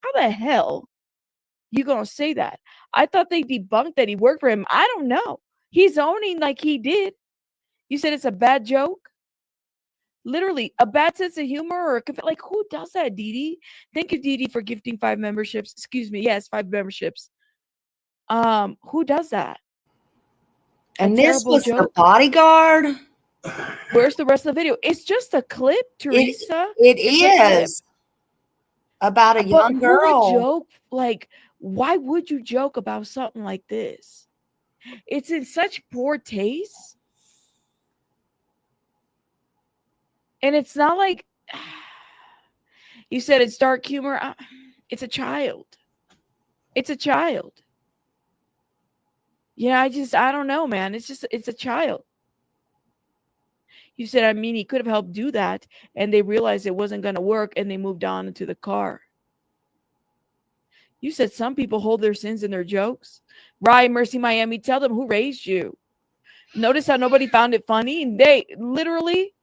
How the hell you gonna say that? I thought they debunked that he worked for him. I don't know. He's owning like he did. You said it's a bad joke? Literally, a bad sense of humor or like who does that, Dee Dee? Thank you, Dee Dee, for gifting 5 memberships. Excuse me. Yes, 5 memberships. Who does that? And this terrible was the joke? bodyguard. Where's the rest of the video? It's just a clip, Teresa. It It's a clip. is about a But young who would girl. joke? Like, why would you joke about something like this? It's in such poor taste. And it's not like you said it's dark humor. It's a child. It's a child. Yeah, I don't know, man. It's a child. You said, I mean, he could have helped do that, and they realized it wasn't going to work, and they moved on into the car. You said some people hold their sins in their jokes. Rye, Mercy, Miami, tell them who raised you. Notice how nobody found it funny? They literally,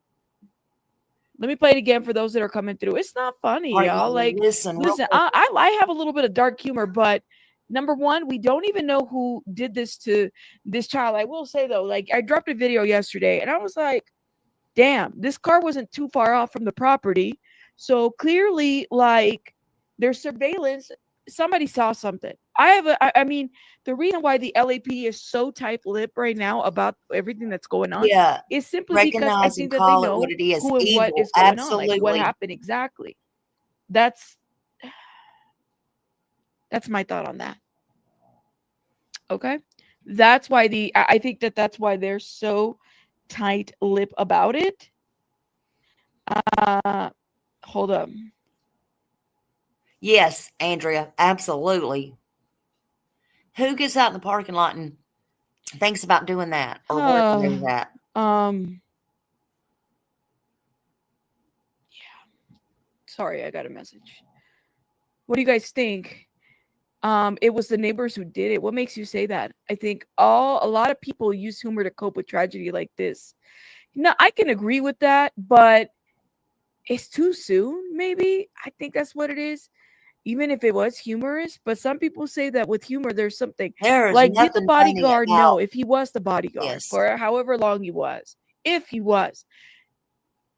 let me play it again for those that are coming through. It's not funny, All right, y'all. Like, listen, I have a little bit of dark humor, but number one, we don't even know who did this to this child. I will say, though, like, I dropped a video yesterday, and I was like, damn, this car wasn't too far off from the property. So clearly, like, there's surveillance. Somebody saw something. I mean, the reason why the LAP is so tight-lipped right now about everything that's going on yeah, is simply because I recognize and think that they call it know what it is. who and what Evil. is going on, like what Absolutely. happened exactly. That's my thought on that. Okay, that's why I think that's why they're so tight-lipped about it. Hold up. Yes, Andrea, absolutely. Who gets out in the parking lot and thinks about doing that or working doing that? Yeah. Sorry, I got a message. What do you guys think? It was the neighbors who did it. What makes you say that? I think a lot of people use humor to cope with tragedy like this. Now, I can agree with that, but it's too soon, maybe. I think that's what it is. Even if it was humorous, but some people say that with humor, there's something There is like, did the nothing funny bodyguard about know if he was the bodyguard this. for however long he was? If he was,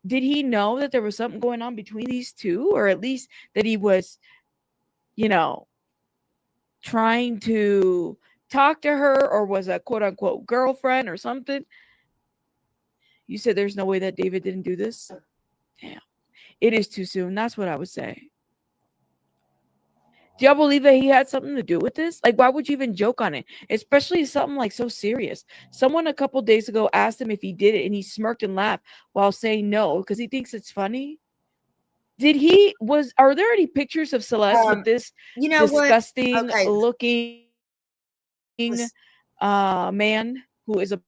did he know that there was something going on between these two, or at least that he was, trying to talk to her, or was a quote unquote girlfriend or something? You said there's no way that David didn't do this. Damn, it is too soon. That's what I would say. Do y'all believe that he had something to do with this? Like, why would you even joke on it? Especially something like so serious. Someone a couple days ago asked him if he did it, and he smirked and laughed while saying no because he thinks it's funny. Are there any pictures of Celeste with this You know disgusting what? Okay. looking man who is a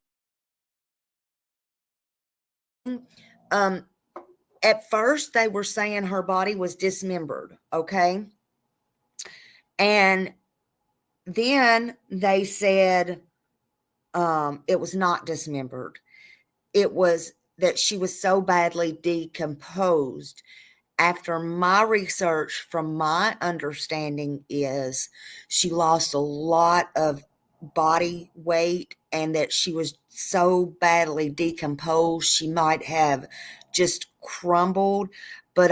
At first they were saying her body was dismembered, okay? And then they said it was not dismembered. It was that she was so badly decomposed. After my research, from my understanding, is she lost a lot of body weight, and that she was so badly decomposed she might have just crumbled. But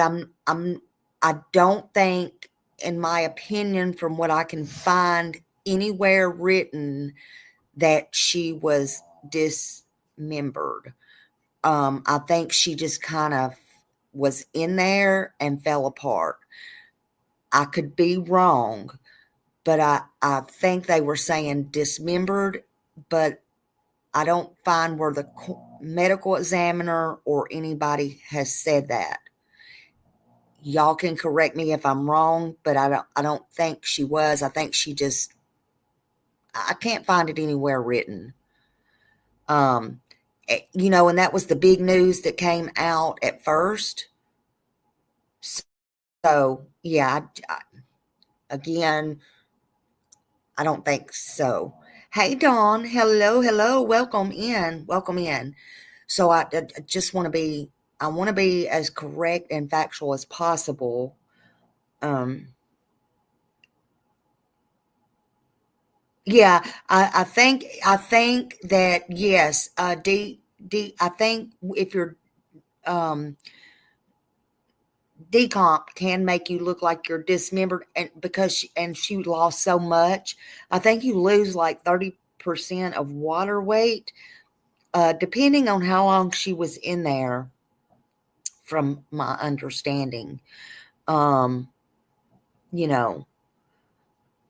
I don't think, in my opinion, from what I can find anywhere written, that she was dismembered. I think she just kind of was in there and fell apart. I could be wrong, but I think they were saying dismembered, but I don't find where the medical examiner or anybody has said that. Y'all can correct me if I'm wrong, but I don't think she was. I think she just, I can't find it anywhere written. And that was the big news that came out at first. So, yeah, again, I don't think so. Hey, Dawn. Hello. Welcome in. So I just want to be, I want to be as correct and factual as possible. Yeah, I think that yes, I think if you're decomp can make you look like you're dismembered, and because she lost so much, I think you lose like 30% of water weight, depending on how long she was in there. From my understanding, um, you know,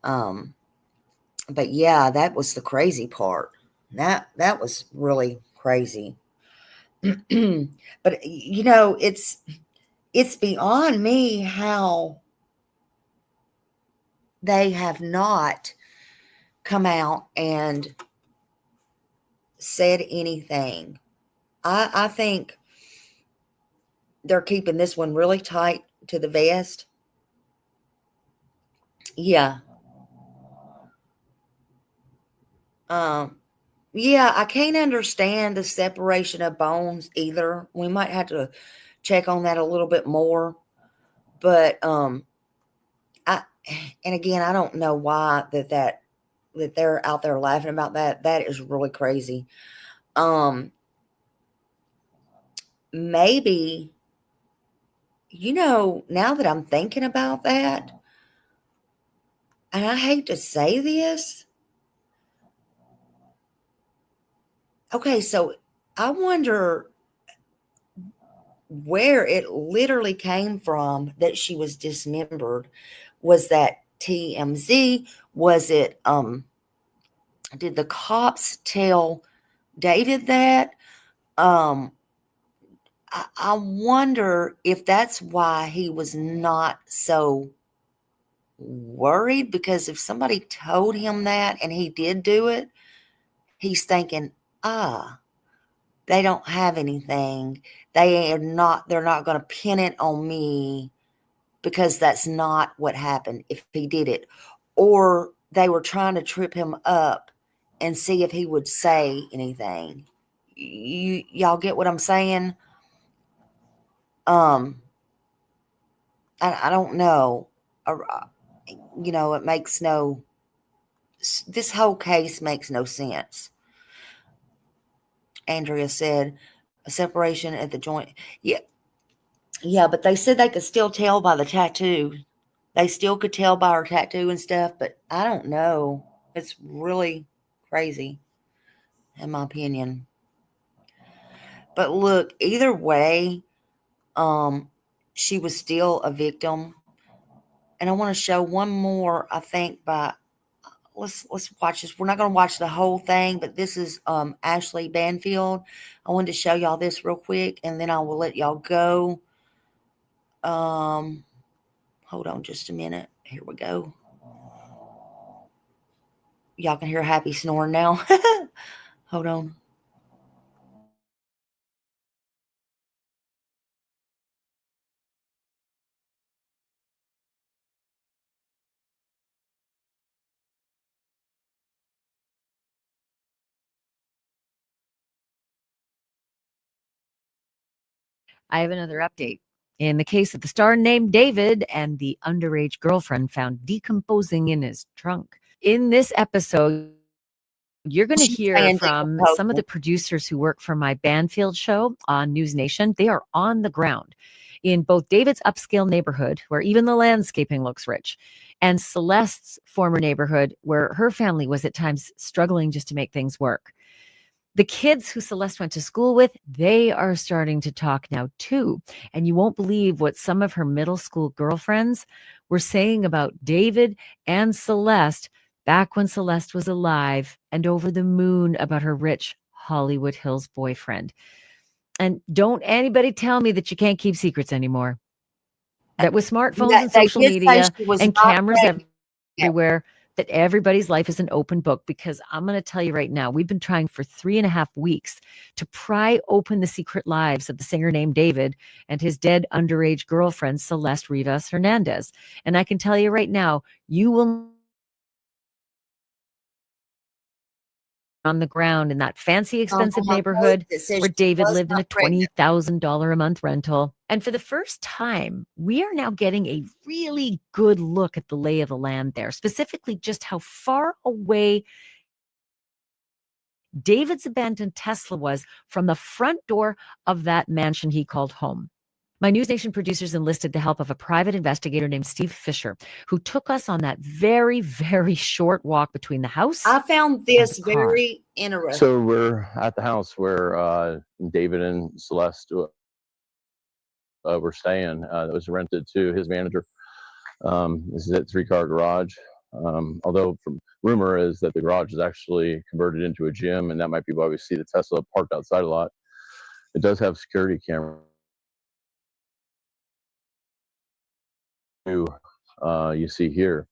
um, but yeah, that was the crazy part. That was really crazy. But it's beyond me how they have not come out and said anything. I think they're keeping this one really tight to the vest. Yeah. Um, yeah, I can't understand the separation of bones either. We might have to check on that a little bit more. But I and again, I don't know why that they're out there laughing about that. That is really crazy. Maybe, now that I'm thinking about that, and I hate to say this. Okay, so I wonder where it literally came from that she was dismembered. Was that TMZ? Was it did the cops tell David that? Um I wonder if that's why he was not so worried, because if somebody told him that and he did do it, he's thinking, they don't have anything. They're not going to pin it on me because that's not what happened if he did it. Or they were trying to trip him up and see if he would say anything. Y'all get what I'm saying? I don't know. It makes this whole case makes no sense. Andrea said a separation at the joint. Yeah, but they said they could still tell by the tattoo. They still could tell by her tattoo and stuff, but I don't know. It's really crazy, in my opinion. But look, either way, she was still a victim. And I want to show one more, I think, by let's watch this. We're not going to watch the whole thing, but this is Ashley Banfield. I wanted to show y'all this real quick, and then I will let y'all go. Hold on just a minute. Here we go. Y'all can hear Happy snoring now. Hold on. I have another update. In the case of the star named David and the underage girlfriend found decomposing in his trunk. In this episode, you're going to hear from some of the producers who work for my Banfield show on News Nation. They are on the ground in both David's upscale neighborhood, where even the landscaping looks rich, and Celeste's former neighborhood, where her family was at times struggling just to make things work. The kids who Celeste went to school with, they are starting to talk now too. And you won't believe what some of her middle school girlfriends were saying about David and Celeste back when Celeste was alive and over the moon about her rich Hollywood Hills boyfriend. And don't anybody tell me that you can't keep secrets anymore. That with smartphones and They social did say media she was and not cameras pregnant. everywhere, that everybody's life is an open book. Because I'm going to tell you right now, we've been trying for 3.5 weeks to pry open the secret lives of the singer named David and his dead underage girlfriend, Celeste Rivas Hernandez. And I can tell you right now, you will on the ground in that fancy, expensive my neighborhood post that says where she David was lived in a not pregnant. $20,000 a month rental. And for the first time, we are now getting a really good look at the lay of the land there, specifically just how far away David's abandoned Tesla was from the front door of that mansion he called home. My News Nation producers enlisted the help of a private investigator named Steve Fisher, who took us on that very, very short walk between the house. I found this the car. very interesting. So we're at the house where David and Celeste were staying. That was rented to his manager. This is a 3-car garage. Although from rumor is that the garage is actually converted into a gym, and that might be why we see the Tesla parked outside a lot. It does have security camera. You see here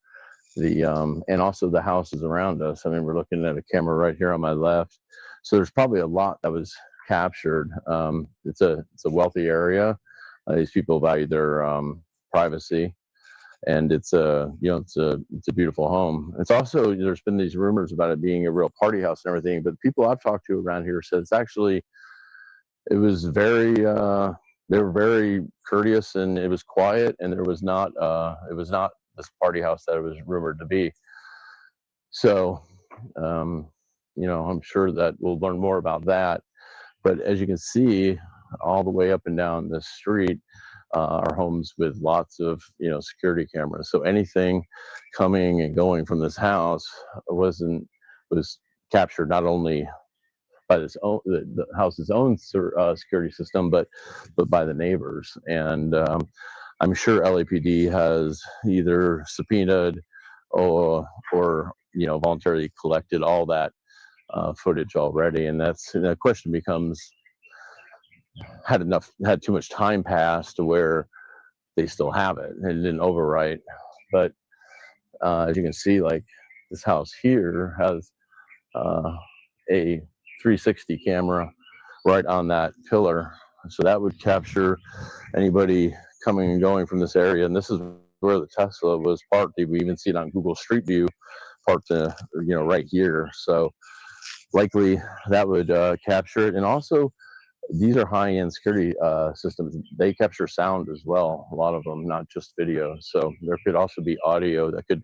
and also the houses around us. I mean, we're looking at a camera right here on my left, so there's probably a lot that was captured. It's a wealthy area. These people value their privacy, and it's a beautiful home. It's also, there's been these rumors about it being a real party house and everything, but the people I've talked to around here said it was very they were very courteous, and it was quiet, and it was not this party house that it was rumored to be. So I'm sure that we'll learn more about that. But as you can see, all the way up and down this street are homes with lots of security cameras. So anything coming and going from this house was captured not only by the house's own security system, but by the neighbors. And I'm sure LAPD has either subpoenaed or voluntarily collected all that footage already. And the question becomes, had too much time passed to where they still have it and it didn't overwrite. But as you can see, like this house here has a 360 camera right on that pillar, so that would capture anybody coming and going from this area. And this is where the Tesla was parked. We even see it on Google Street View, parked right here. So likely that would capture it. And also, these are high-end security systems. They capture sound as well, a lot of them, not just video. So there could also be audio that could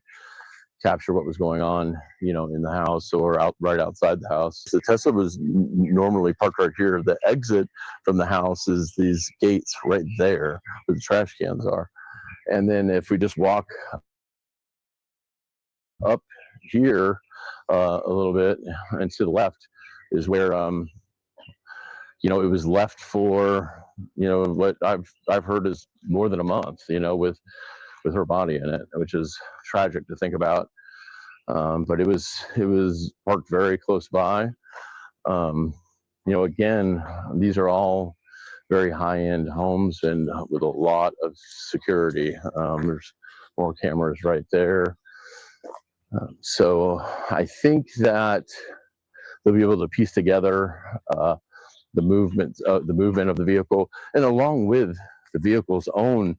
capture what was going on, in the house or right outside the house. The Tesla was normally parked right here. The exit from the house is these gates right there where the trash cans are. And then if we just walk up here a little bit and to the left is where it was left for what I've heard is more than a month, with her body in it, which is tragic to think about. But it was parked very close by. Again, these are all very high-end homes and with a lot of security. There's more cameras right there. So I think that they'll be able to piece together the movement of the vehicle, and along with the vehicle's own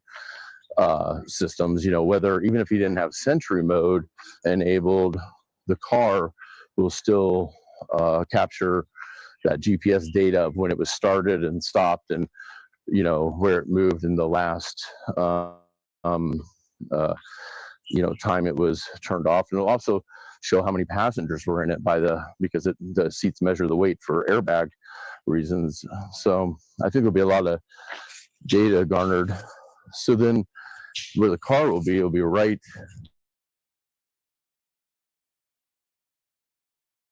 systems, whether even if you didn't have Sentry mode enabled, the car will still capture that GPS data of when it was started and stopped, and where it moved in the last time it was turned off. And it'll also show how many passengers were in it because the seats measure the weight for airbag reasons. So I think there'll be a lot of Jada garnered. So then where the car will be, it'll be right,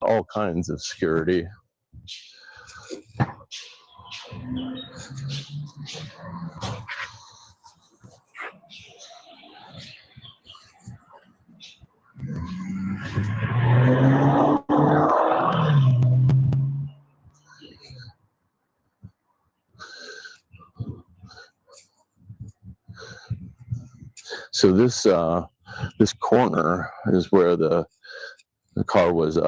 all kinds of security. So this corner is where the car was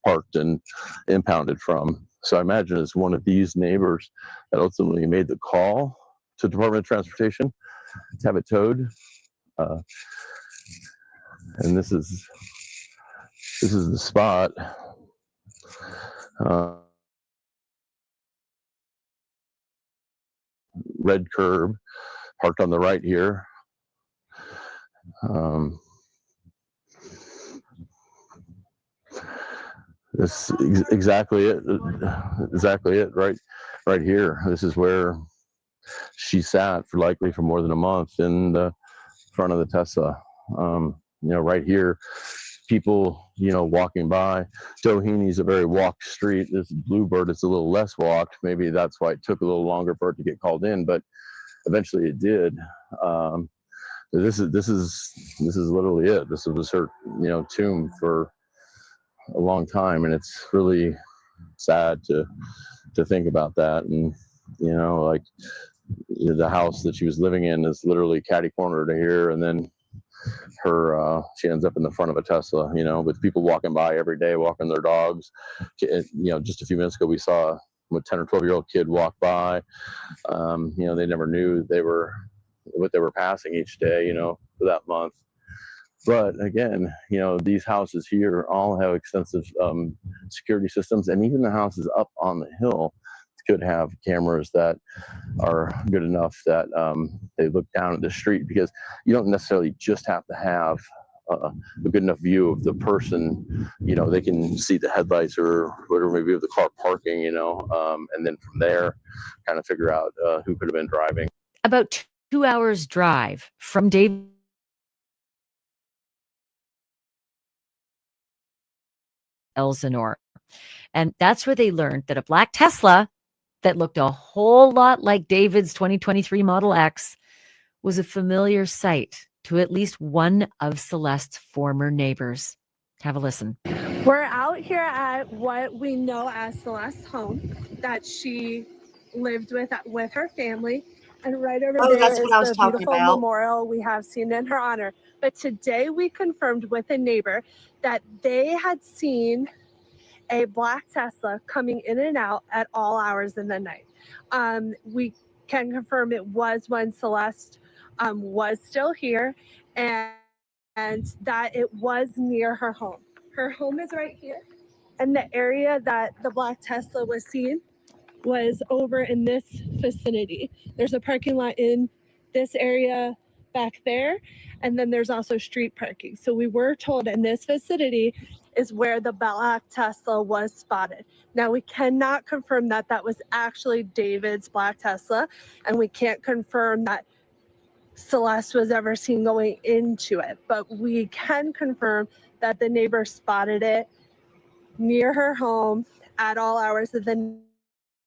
parked and impounded from. So I imagine it's one of these neighbors that ultimately made the call to Department of Transportation to have it towed. And this is the spot. Red curb, parked on the right here. This is exactly it. Right here. This is where she sat for likely for more than a month in the front of the Tesla. Right here, people, walking by. Doheny a very walked street. This Bluebird is a little less walked. Maybe that's why it took a little longer for it to get called in, but eventually it did. This is literally it. This was her, tomb for a long time, and it's really sad to think about that. And like the house that she was living in is literally catty corner to here, and then she ends up in the front of a Tesla, with people walking by every day, walking their dogs. Just a few minutes ago we saw a 10 or 12-year-old kid walk by. They never knew what they were passing each day, for that month. But again, these houses here all have extensive security systems, and even the houses up on the hill could have cameras that are good enough that they look down at the street, because you don't necessarily just have to have a good enough view of the person. They can see the headlights or whatever, maybe of the car parking, and then from there kind of figure out who could have been driving. About 2 hours drive from Dave Elsinore. And that's where they learned that a black Tesla that looked a whole lot like David's 2023 Model X was a familiar sight to at least one of Celeste's former neighbors. Have a listen. We're out here at what we know as Celeste's home that she lived with her family. And right over there that's is what I was the talking beautiful about. memorial we have seen in her honor. But today we confirmed with a neighbor that they had seen a black Tesla coming in and out at all hours in the night. We can confirm it was when Celeste was still here, and that it was near her home. Her home is right here, and the area that the black Tesla was seen was over in this vicinity. There's a parking lot in this area back there, and then there's also street parking. So we were told in this vicinity is where the black Tesla was spotted. Now we cannot confirm that that was actually David's black Tesla, and we can't confirm that Celeste was ever seen going into it, but we can confirm that the neighbor spotted it near her home at all hours of the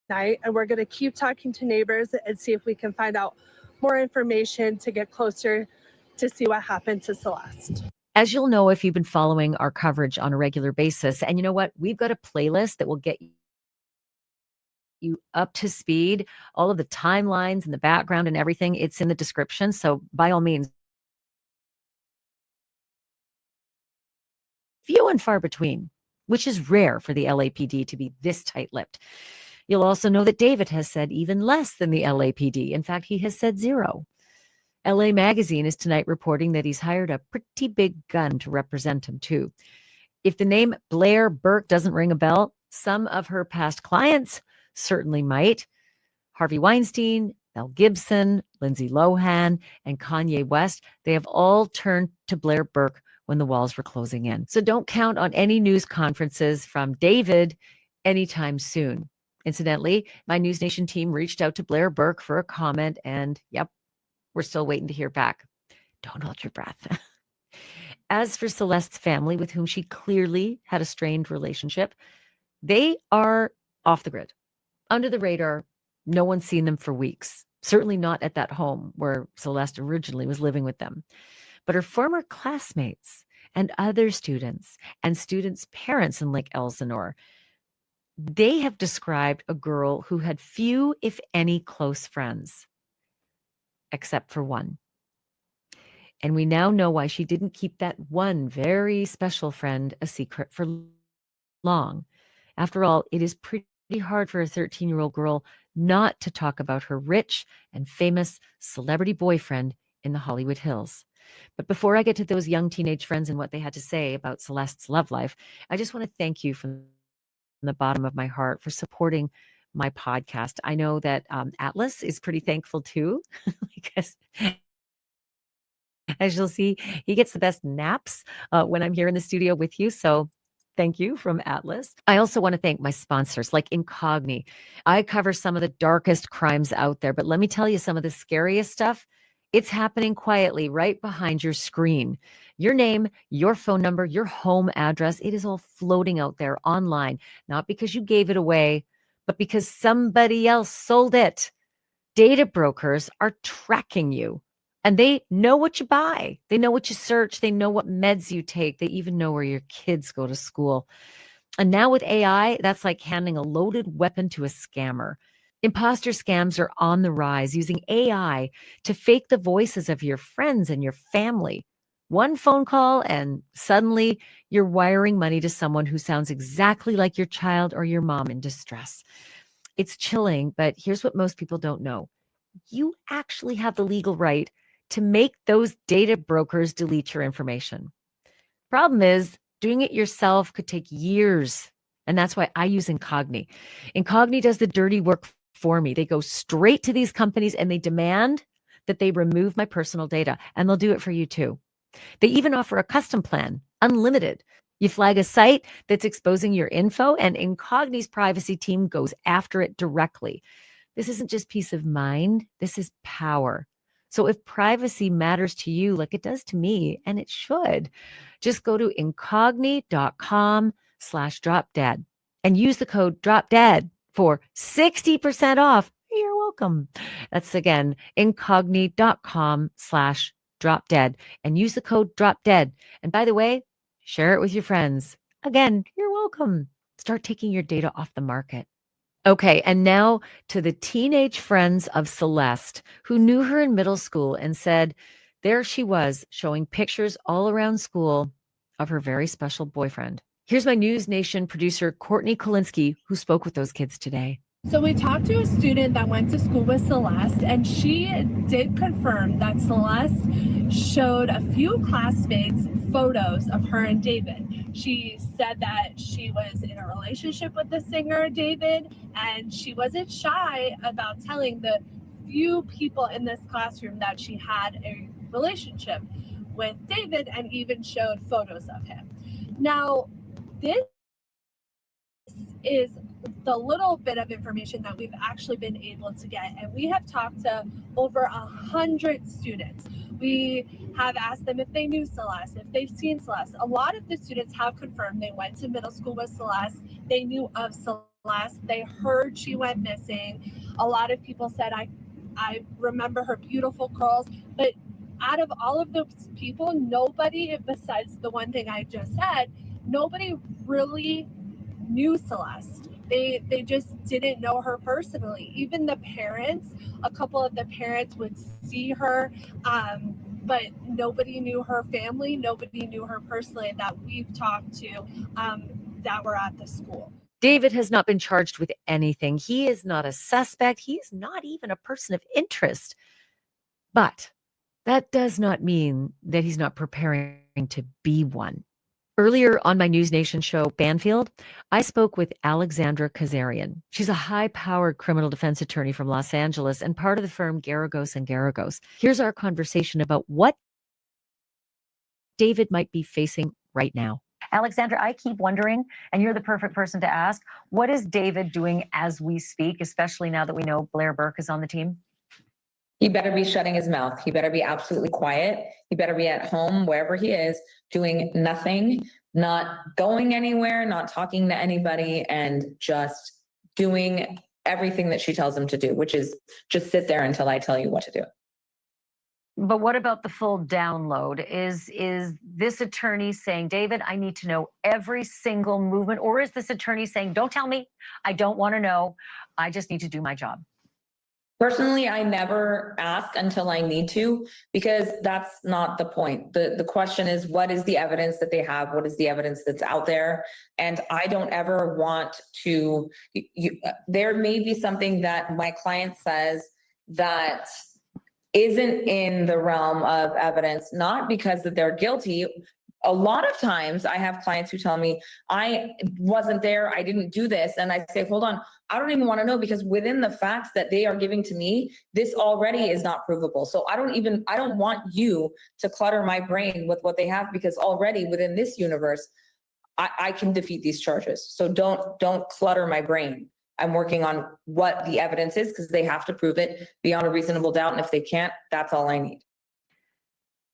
night, and we're going to keep talking to neighbors and see if we can find out more information to get closer to see what happened to Celeste. As you'll know if you've been following our coverage on a regular basis, and you know what, we've got a playlist that will get you up to speed, all of the timelines and the background and everything. It's in the description, so by all means, few and far between, which is rare for the LAPD to be this tight-lipped. You'll also know that David has said even less than the LAPD. In fact, he has said zero. LA Magazine is tonight reporting that he's hired a pretty big gun to represent him too. If the name Blair Burke doesn't ring a bell, some of her past clients certainly might. Harvey Weinstein, Mel Gibson, Lindsay Lohan, and Kanye West, they have all turned to Blair Burke when the walls were closing in. So don't count on any news conferences from David anytime soon. Incidentally, my News Nation team reached out to Blair Burke for a comment, and yep, we're still waiting to hear back. Don't hold your breath. As for Celeste's family, with whom she clearly had a strained relationship, they are off the grid, under the radar. No one's seen them for weeks, certainly not at that home where Celeste originally was living with them. But her former classmates and other students and students' parents in Lake Elsinore, they have described a girl who had few, if any, close friends, except for one. And we now know why she didn't keep that one very special friend a secret for long. After all, it is pretty hard for a 13-year-old girl not to talk about her rich and famous celebrity boyfriend in the Hollywood Hills. But before I get to those young teenage friends and what they had to say about Celeste's love life, I just want to thank you from the bottom of my heart for supporting my podcast. I know that Atlas is pretty thankful too, because as you'll see, he gets the best naps when I'm here in the studio with you. So thank you from Atlas. I also want to thank my sponsors like Incogni. I cover some of the darkest crimes out there, but let me tell you some of the scariest stuff. It's happening quietly right behind your screen. Your name, your phone number, your home address, it is all floating out there online, not because you gave it away, but because somebody else sold it. Data brokers are tracking you. And they know what you buy. They know what you search. They know what meds you take. They even know where your kids go to school. And now with AI, that's like handing a loaded weapon to a scammer. Imposter scams are on the rise, using AI to fake the voices of your friends and your family. One phone call and suddenly you're wiring money to someone who sounds exactly like your child or your mom in distress. It's chilling, but here's what most people don't know. You actually have the legal right to make those data brokers delete your information. Problem is, doing it yourself could take years. And that's why I use Incogni. Incogni does the dirty work for me. They go straight to these companies and they demand that they remove my personal data. And they'll do it for you too. They even offer a custom plan, unlimited. You flag a site that's exposing your info, and Incogni's privacy team goes after it directly. This isn't just peace of mind. This is power. So if privacy matters to you like it does to me, and it should, just go to incogni.com/dropdead and use the code dropdead for 60% off. You're welcome. That's again, incogni.com/dropdead and use the code dropdead. And by the way, share it with your friends. Again, you're welcome. Start taking your data off the market. Okay, and now to the teenage friends of Celeste who knew her in middle school and said there she was showing pictures all around school of her very special boyfriend. Here's my News Nation producer, Courtney Kolinsky, who spoke with those kids today. So we talked to a student that went to school with Celeste, and she did confirm that Celeste showed a few classmates photos of her and David. She said that she was in a relationship with the singer David, and she wasn't shy about telling the few people in this classroom that she had a relationship with David, and even showed photos of him. Now, this is the little bit of information that we've actually been able to get, and we have talked to over 100 students. We have asked them if they knew Celeste, if they've seen Celeste. A lot of the students have confirmed they went to middle school with Celeste, they knew of Celeste, they heard she went missing. A lot of people said, I remember her beautiful curls, but out of all of those people, nobody, besides the one thing I just said, nobody really knew Celeste. They just didn't know her personally. Even the parents, a couple of the parents would see her, but nobody knew her family, nobody knew her personally that we've talked to that were at the school. David has not been charged with anything. He is not a suspect. He is not even a person of interest. But that does not mean that he's not preparing to be one. Earlier on my News Nation show, Banfield, I spoke with Alexandra Kazarian. She's a high-powered criminal defense attorney from Los Angeles and part of the firm Garagos and Garagos. Here's our conversation about what David might be facing right now. Alexandra, I keep wondering, and you're the perfect person to ask, what is David doing as we speak, especially now that we know Blair Burke is on the team? He better be shutting his mouth. He better be absolutely quiet. He better be at home, wherever he is, doing nothing, not going anywhere, not talking to anybody, and just doing everything that she tells him to do, which is just sit there until I tell you what to do. But what about the full download? Is this attorney saying, David, I need to know every single movement? Or is this attorney saying, don't tell me, I don't want to know, I just need to do my job? Personally, I never ask until I need to, because that's not the point. The question is, what is the evidence that they have? What is the evidence that's out there? And I don't ever want to, there may be something that my client says that isn't in the realm of evidence, not because that they're guilty. A lot of times I have clients who tell me, I wasn't there, I didn't do this. And I say, hold on, I don't even want to know, because within the facts that they are giving to me, this already is not provable. So I don't want you to clutter my brain with what they have, because already within this universe, I can defeat these charges. So don't clutter my brain. I'm working on what the evidence is, because they have to prove it beyond a reasonable doubt. And if they can't, that's all I need.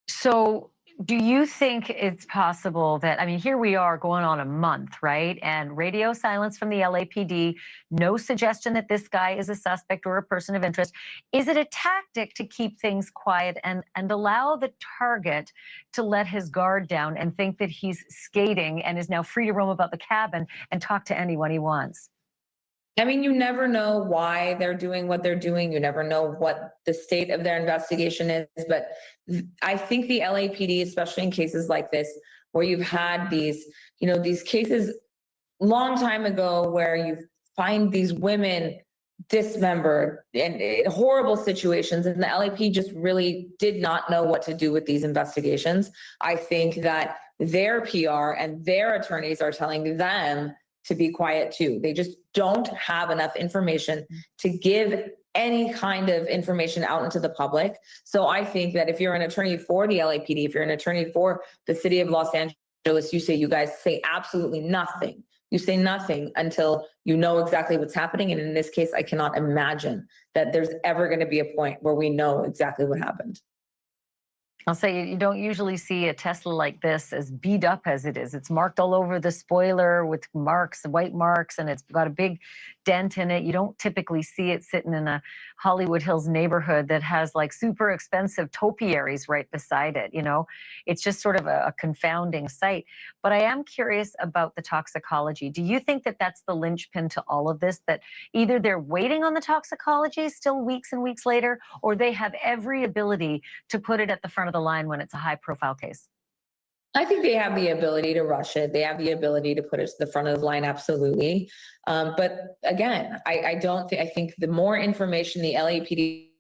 So do you think it's possible that, I mean, here we are going on a month, right? And radio silence from the LAPD, no suggestion that this guy is a suspect or a person of interest. Is it a tactic to keep things quiet and allow the target to let his guard down and think that he's skating and is now free to roam about the cabin and talk to anyone he wants? I mean, you never know why they're doing what they're doing. You never know what the state of their investigation is. But I think the LAPD, especially in cases like this, where you've had these, these cases long time ago where you find these women dismembered and in horrible situations, and the LAPD just really did not know what to do with these investigations. I think that their PR and their attorneys are telling them to be quiet too. They just don't have enough information to give any kind of information out into the public. So I think that if you're an attorney for the LAPD, if you're an attorney for the city of Los Angeles, you guys say absolutely nothing. You say nothing until you know exactly what's happening. And in this case, I cannot imagine that there's ever going to be a point where we know exactly what happened. I'll say you don't usually see a Tesla like this as beat up as it is. It's marked all over the spoiler with marks, white marks, and it's got a big dent in it. You don't typically see it sitting in a Hollywood Hills neighborhood that has like super expensive topiaries right beside it. It's just sort of a confounding sight. But I am curious about the toxicology. Do you think that that's the linchpin to all of this, that either they're waiting on the toxicology still weeks and weeks later, or they have every ability to put it at the front of the line when it's a high profile case? I think they have the ability to rush it. They have the ability to put it to the front of the line, absolutely. But again, I think the more information the LAPD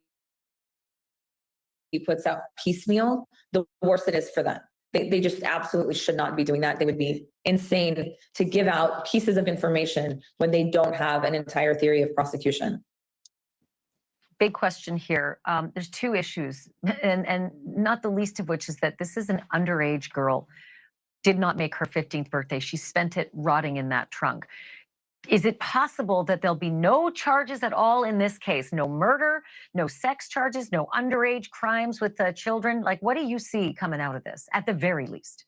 puts out piecemeal, the worse it is for them. They just absolutely should not be doing that. They would be insane to give out pieces of information when they don't have an entire theory of prosecution. Big question here. There's two issues, and not the least of which is that this is an underage girl, did not make her 15th birthday. She spent it rotting in that trunk. Is it possible that there'll be no charges at all in this case? No murder, no sex charges, no underage crimes with children? Like, what do you see coming out of this, at the very least?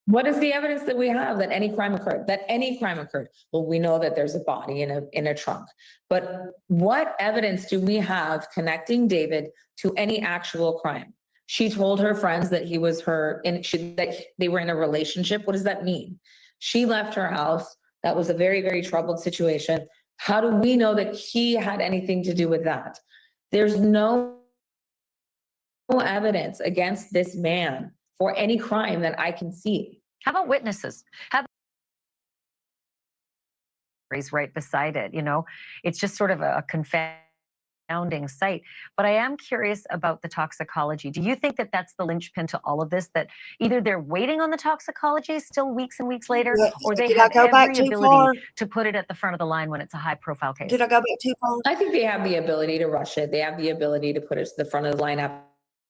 What is the evidence that we have that any crime occurred? Well, we know that there's a body in a trunk, but what evidence do we have connecting David to any actual crime? She told her friends that he was that they were in a relationship. What does that mean? She left her house. That was a very, very troubled situation. How do we know that he had anything to do with that? There's no evidence against this man for any crime that I can see. How about witnesses? Right beside it, it's just sort of a confounding sight. But I am curious about the toxicology. Do you think that that's the linchpin to all of this, that either they're waiting on the toxicology still weeks and weeks later, or they have every ability to put it at the front of the line when it's a high profile case? Did I go back too far? I think they have the ability to rush it. They have the ability to put it to the front of the line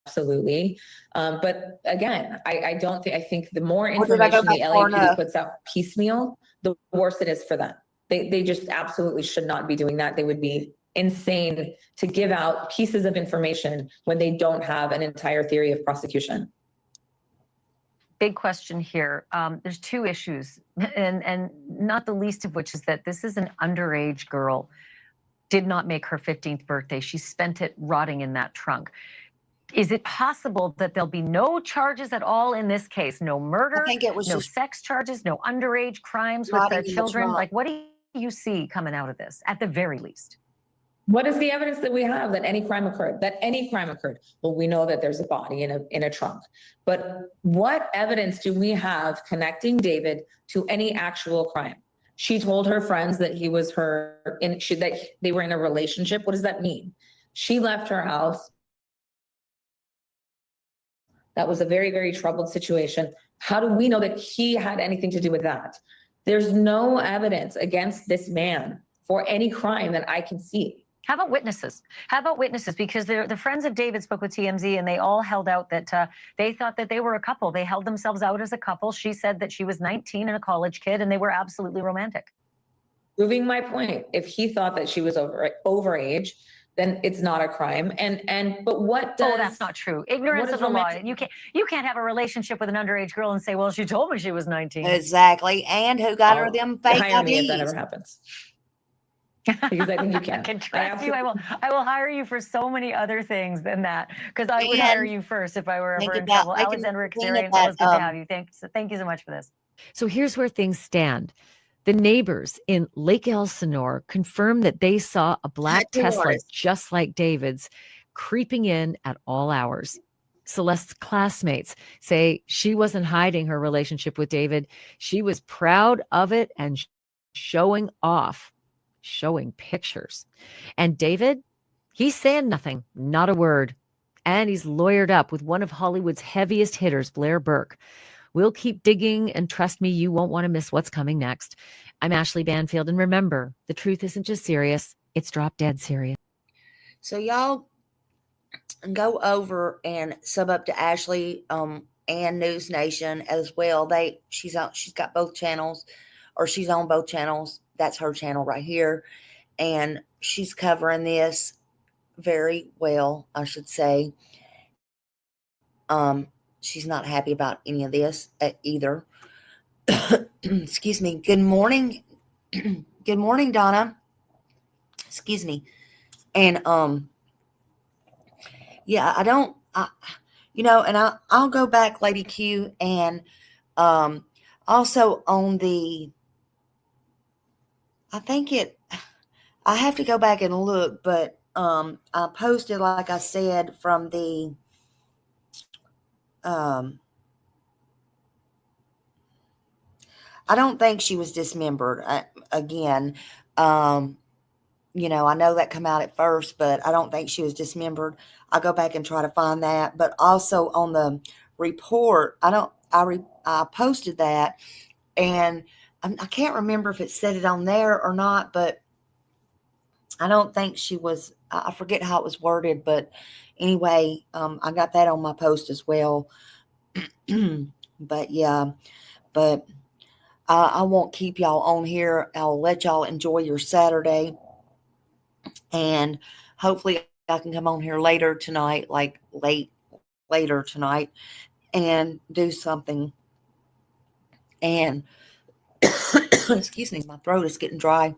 absolutely. But again, I don't think, I think the more Or did I go information the back far LAPD enough? puts out piecemeal, the worse it is for them. They just absolutely should not be doing that. They would be insane to give out pieces of information when they don't have an entire theory of prosecution. Big question here. There's two issues, and not the least of which is that this is an underage girl. Did not make her 15th birthday. She spent it rotting in that trunk. Is it possible that there'll be no charges at all in this case? No murder, I think it was no just sex charges, no underage crimes with rotting in the children? trunk. Like, what do you see coming out of this, at the very least? What is the evidence that we have that any crime occurred? Well, we know that there's a body in a trunk. But what evidence do we have connecting David to any actual crime? She told her friends that he was that they were in a relationship. What does that mean? She left her house. That was a very, very troubled situation. How do we know that he had anything to do with that? There's no evidence against this man for any crime that I can see. How about witnesses? Because the friends of David spoke with TMZ, and they all held out that they thought that they were a couple. They held themselves out as a couple. She said that she was 19 and a college kid, and they were absolutely romantic. Proving my point. If he thought that she was overage, then it's not a crime. But what does? Oh, that's not true. Ignorance of the law. You can't have a relationship with an underage girl and say, well, she told me she was 19. Exactly. And who got her them fake hire me if that IDs? ever happens. Because I think you can. I can trust you. I will hire you for so many other things than that. Because I would hire you first if I were ever in trouble. Alexandra Kazarian, it was good to have you. Thank you so much for this. So here's where things stand. The neighbors in Lake Elsinore confirmed that they saw a black Tesla just like David's creeping in at all hours. Celeste's classmates say she wasn't hiding her relationship with David. She was proud of it and showing off, showing pictures. And David, he's saying nothing, not a word. And he's lawyered up with one of Hollywood's heaviest hitters, Blair Burke. We'll keep digging, and trust me, you won't want to miss what's coming next. I'm Ashley Banfield, and remember, the truth isn't just serious, it's drop dead serious. So y'all go over and sub up to Ashley and News Nation as well. She's got both channels, or she's on both channels. That's her channel right here. And she's covering this very well, I should say. She's not happy about any of this either. Excuse me. Good morning. Good morning, Donna. Excuse me. And yeah, I'll go back, Lady Q, and also on the, I have to go back and look, but I posted, like I said, from the I don't think she was dismembered. Again, I know that come out at first, but I don't think she was dismembered. I'll go back and try to find that. But also on the report, I posted that, and I can't remember if it said it on there or not, but I don't think she was, I forget how it was worded, but anyway, I got that on my post as well. But yeah, I won't keep y'all on here. I'll let y'all enjoy your Saturday, and hopefully I can come on here later tonight, like later tonight, and do something. And excuse me, my throat is getting dry.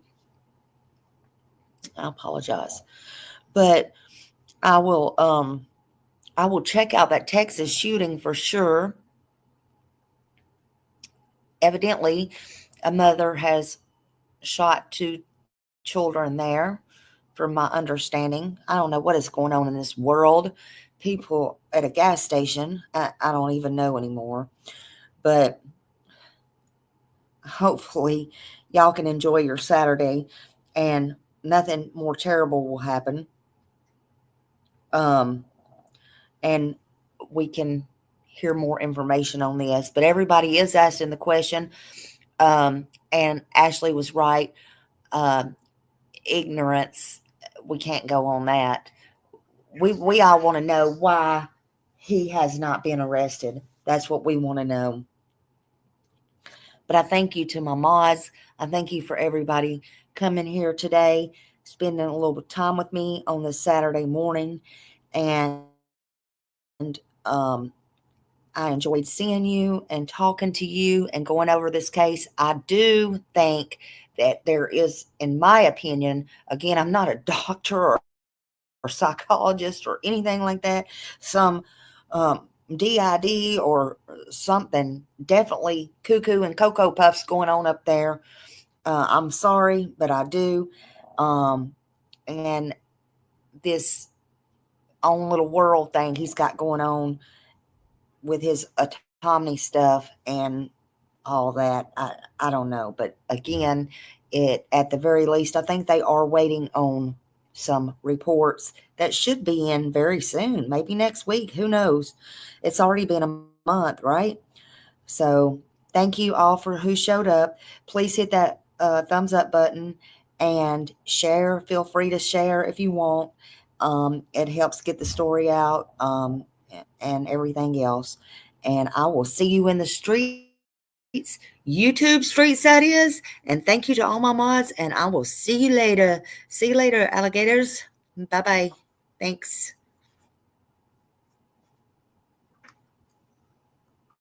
I apologize, but I will check out that Texas shooting for sure. Evidently, a mother has shot 2 children there, from my understanding. I don't know what is going on in this world. People at a gas station, I don't even know anymore. But hopefully y'all can enjoy your Saturday and nothing more terrible will happen. And we can hear more information on this. But everybody is asking the question. And Ashley was right. Ignorance, we can't go on that. We all want to know why he has not been arrested. That's what we want to know. But I thank you to my mods. I thank you for everybody coming here today, spending a little bit of time with me on this Saturday morning. And I enjoyed seeing you and talking to you and going over this case. I do think that there is, in my opinion, again, I'm not a doctor or psychologist or anything like that, some DID or something, definitely cuckoo and Cocoa Puffs going on up there. I'm sorry, but I do. And this own little world thing he's got going on with his autonomy stuff and all that, I don't know. But again, at the very least, I think they are waiting on some reports that should be in very soon, maybe next week. Who knows? It's already been a month, right? So thank you all for who showed up. Please hit that thumbs up button and share. Feel free to share if you want. It helps get the story out and everything else. And I will see you in the streets, YouTube streets, that is. And thank you to all my mods. And I will see you later. See you later, alligators. Bye-bye. Thanks.